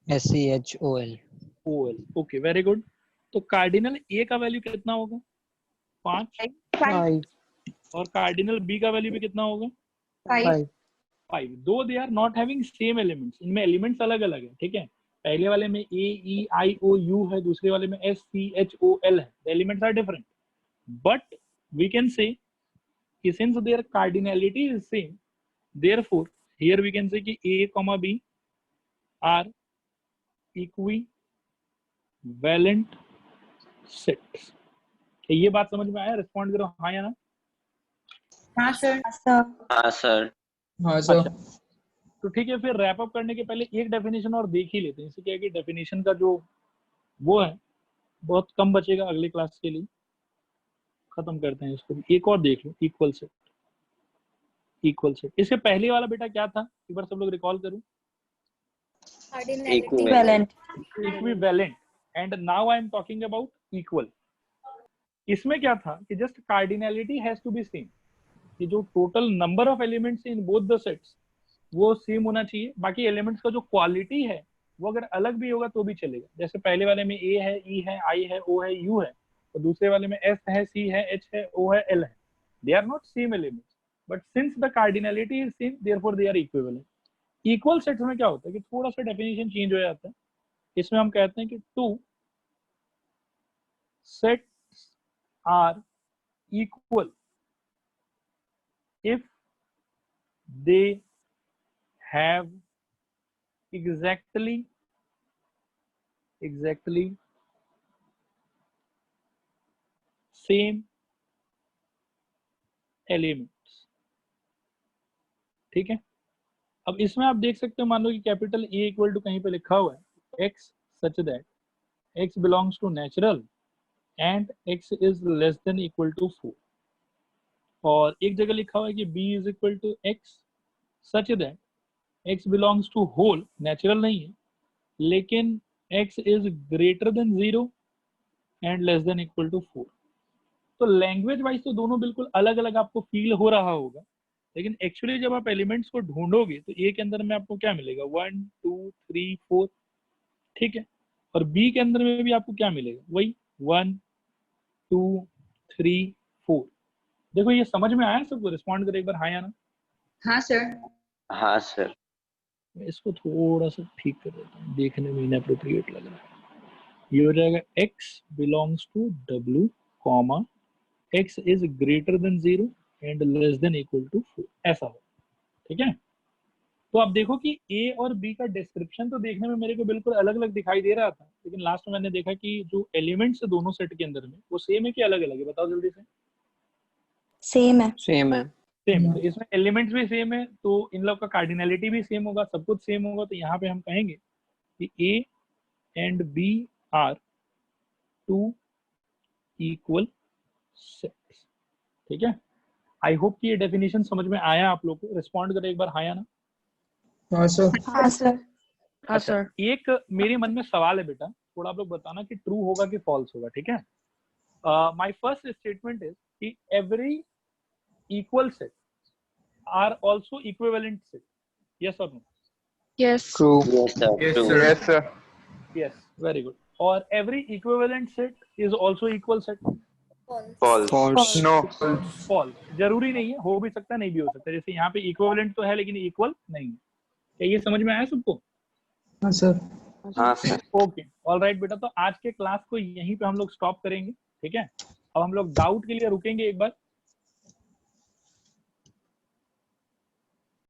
Speaker 8: SCHOL.
Speaker 1: O L. Okay, very good. तो कार्डिनल ए का वैल्यू कितना होगा? 5।
Speaker 8: 5.
Speaker 1: और कार्डिनल बी का वैल्यू भी कितना होगा?
Speaker 8: 5.
Speaker 1: 5। दो they are not having same elements, इनमें एलिमेंट्स अलग अलग है, ठीक है। पहले वाले में ए ई आई ओ यू है, दूसरे वाले में S C H O L है। Elements are different, but we can say कि since their cardinality is same, therefore here we can say कि A comma B are equivalent sets. ये बात समझ में आया? रिस्पॉन्ड करो हाँ या ना।
Speaker 3: हाँ सर।
Speaker 6: हाँ सर।
Speaker 2: हाँ सर।
Speaker 1: अच्छा, तो ठीक है, फिर रैप अप करने के पहले एक डेफिनेशन और देख ही लेते हैं। इससे क्या है कि डेफिनेशन का जो वो है बहुत कम बचेगा अगली क्लास के लिए। खत्म करते हैं इसको। एक और देख लो, इक्वल सेट। इक्वल सेट, इससे पहले वाला बेटा क्या था? एक बार सब लोग रिकॉल करो।
Speaker 6: Equivalent.
Speaker 1: Equivalent, and now I am talking about equal. इसमें क्या था कि just cardinality has to be same, कि जो total number of elements in both the sets वो सेम होना चाहिए। बाकी एलिमेंट्स का जो क्वालिटी है वो अगर अलग भी होगा तो भी चलेगा। जैसे पहले वाले में ए है, ई है, आई है, ओ है, यू है, और दूसरे वाले में एस है, सी है, एच है, ओ है, एल है। They are not same elements, but since the cardinality is same therefore they are equivalent. Equal sets में क्या होता है कि थोड़ा सा डेफिनेशन चेंज हो जाता है। इसमें हम कहते हैं कि two sets are equal if they have exactly same elements। ठीक है, अब इसमें आप देख सकते हो, मान लो कि कैपिटल ए इक्वल टू कहीं पे लिखा हुआ है x such that x belongs to natural and x is less than equal to 4, और एक जगह लिखा हुआ है कि b is equal to x such that x belongs to whole, natural नहीं है लेकिन x is greater than 0 and less than equal to 4। तो लैंग्वेज वाइज तो दोनों बिल्कुल अलग अलग आपको फील हो रहा होगा, लेकिन एक्चुअली जब आप एलिमेंट्स को ढूंढोगे तो ए के अंदर में आपको क्या मिलेगा 1 2 3 4, ठीक है, और बी के अंदर में भी आपको क्या मिलेगा वही 1 2 3 4। देखो ये समझ में आया सबको? रिस्पॉन्ड करो एक बार हाँ या ना।
Speaker 3: हाँ सर।
Speaker 6: हाँ सर।
Speaker 1: मैं इसको थोड़ा सा ठीक कर देता हूँ, देखने में इनएप्रोप्रिएट लग रहा है। ये हो जाएगा x belongs to w comma x is greater than 0 and less than equal to 4, ऐसा हो, ठीक है। तो आप देखो कि a और b का डिस्क्रिप्शन तो देखने में मेरे को बिल्कुल अलग अलग दिखाई दे रहा था, लेकिन लास्ट में मैंने देखा कि जो एलिमेंट्स है दोनों सेट के अंदर में वो सेम है कि अलग अलग है, बताओ जल्दी से।
Speaker 8: सेम है।
Speaker 1: सेम, तो इसमें एलिमेंट्स भी सेम है तो इन लोग का कार्डिनलिटी भी सेम होगा, सब कुछ सेम होगा, तो यहाँ पे हम कहेंगे कि a and b are two equal sets, ठीक है। आई होप कि ये डेफिनेशन समझ में आया आप लोग को। रिस्पॉन्ड करें एक बार हाँ या ना।
Speaker 2: हाँ सर।
Speaker 5: हाँ सर। हाँ
Speaker 1: अच्छा,
Speaker 5: सर।
Speaker 1: एक मेरे मन में सवाल है बेटा, थोड़ा आप लोग बताना कि ट्रू होगा कि फॉल्स होगा, ठीक है। माय फर्स्ट स्टेटमेंट इज कि every equal set are also equivalent set, yes और no?
Speaker 5: Yes.
Speaker 9: True.
Speaker 6: Yes sir.
Speaker 2: Yes,
Speaker 6: True.
Speaker 2: sir.
Speaker 9: Yes, sir.
Speaker 1: Yes, very good. और every equivalent set is also equal set,
Speaker 4: False.
Speaker 6: False.
Speaker 9: No.
Speaker 1: False. जरूरी नहीं है, हो भी सकता है नहीं भी हो सकता है, जैसे यहाँ पे इक्विवेलेंट तो है लेकिन इक्वल नहीं है। क्या ये समझ में आया सबको?
Speaker 2: हाँ सर।
Speaker 6: हाँ सर।
Speaker 1: ओके, ऑलराइट बेटा, तो आज के क्लास को यहीं पे हम लोग स्टॉप करेंगे, ठीक है। अब हम लोग डाउट के लिए रुकेंगे एक बार,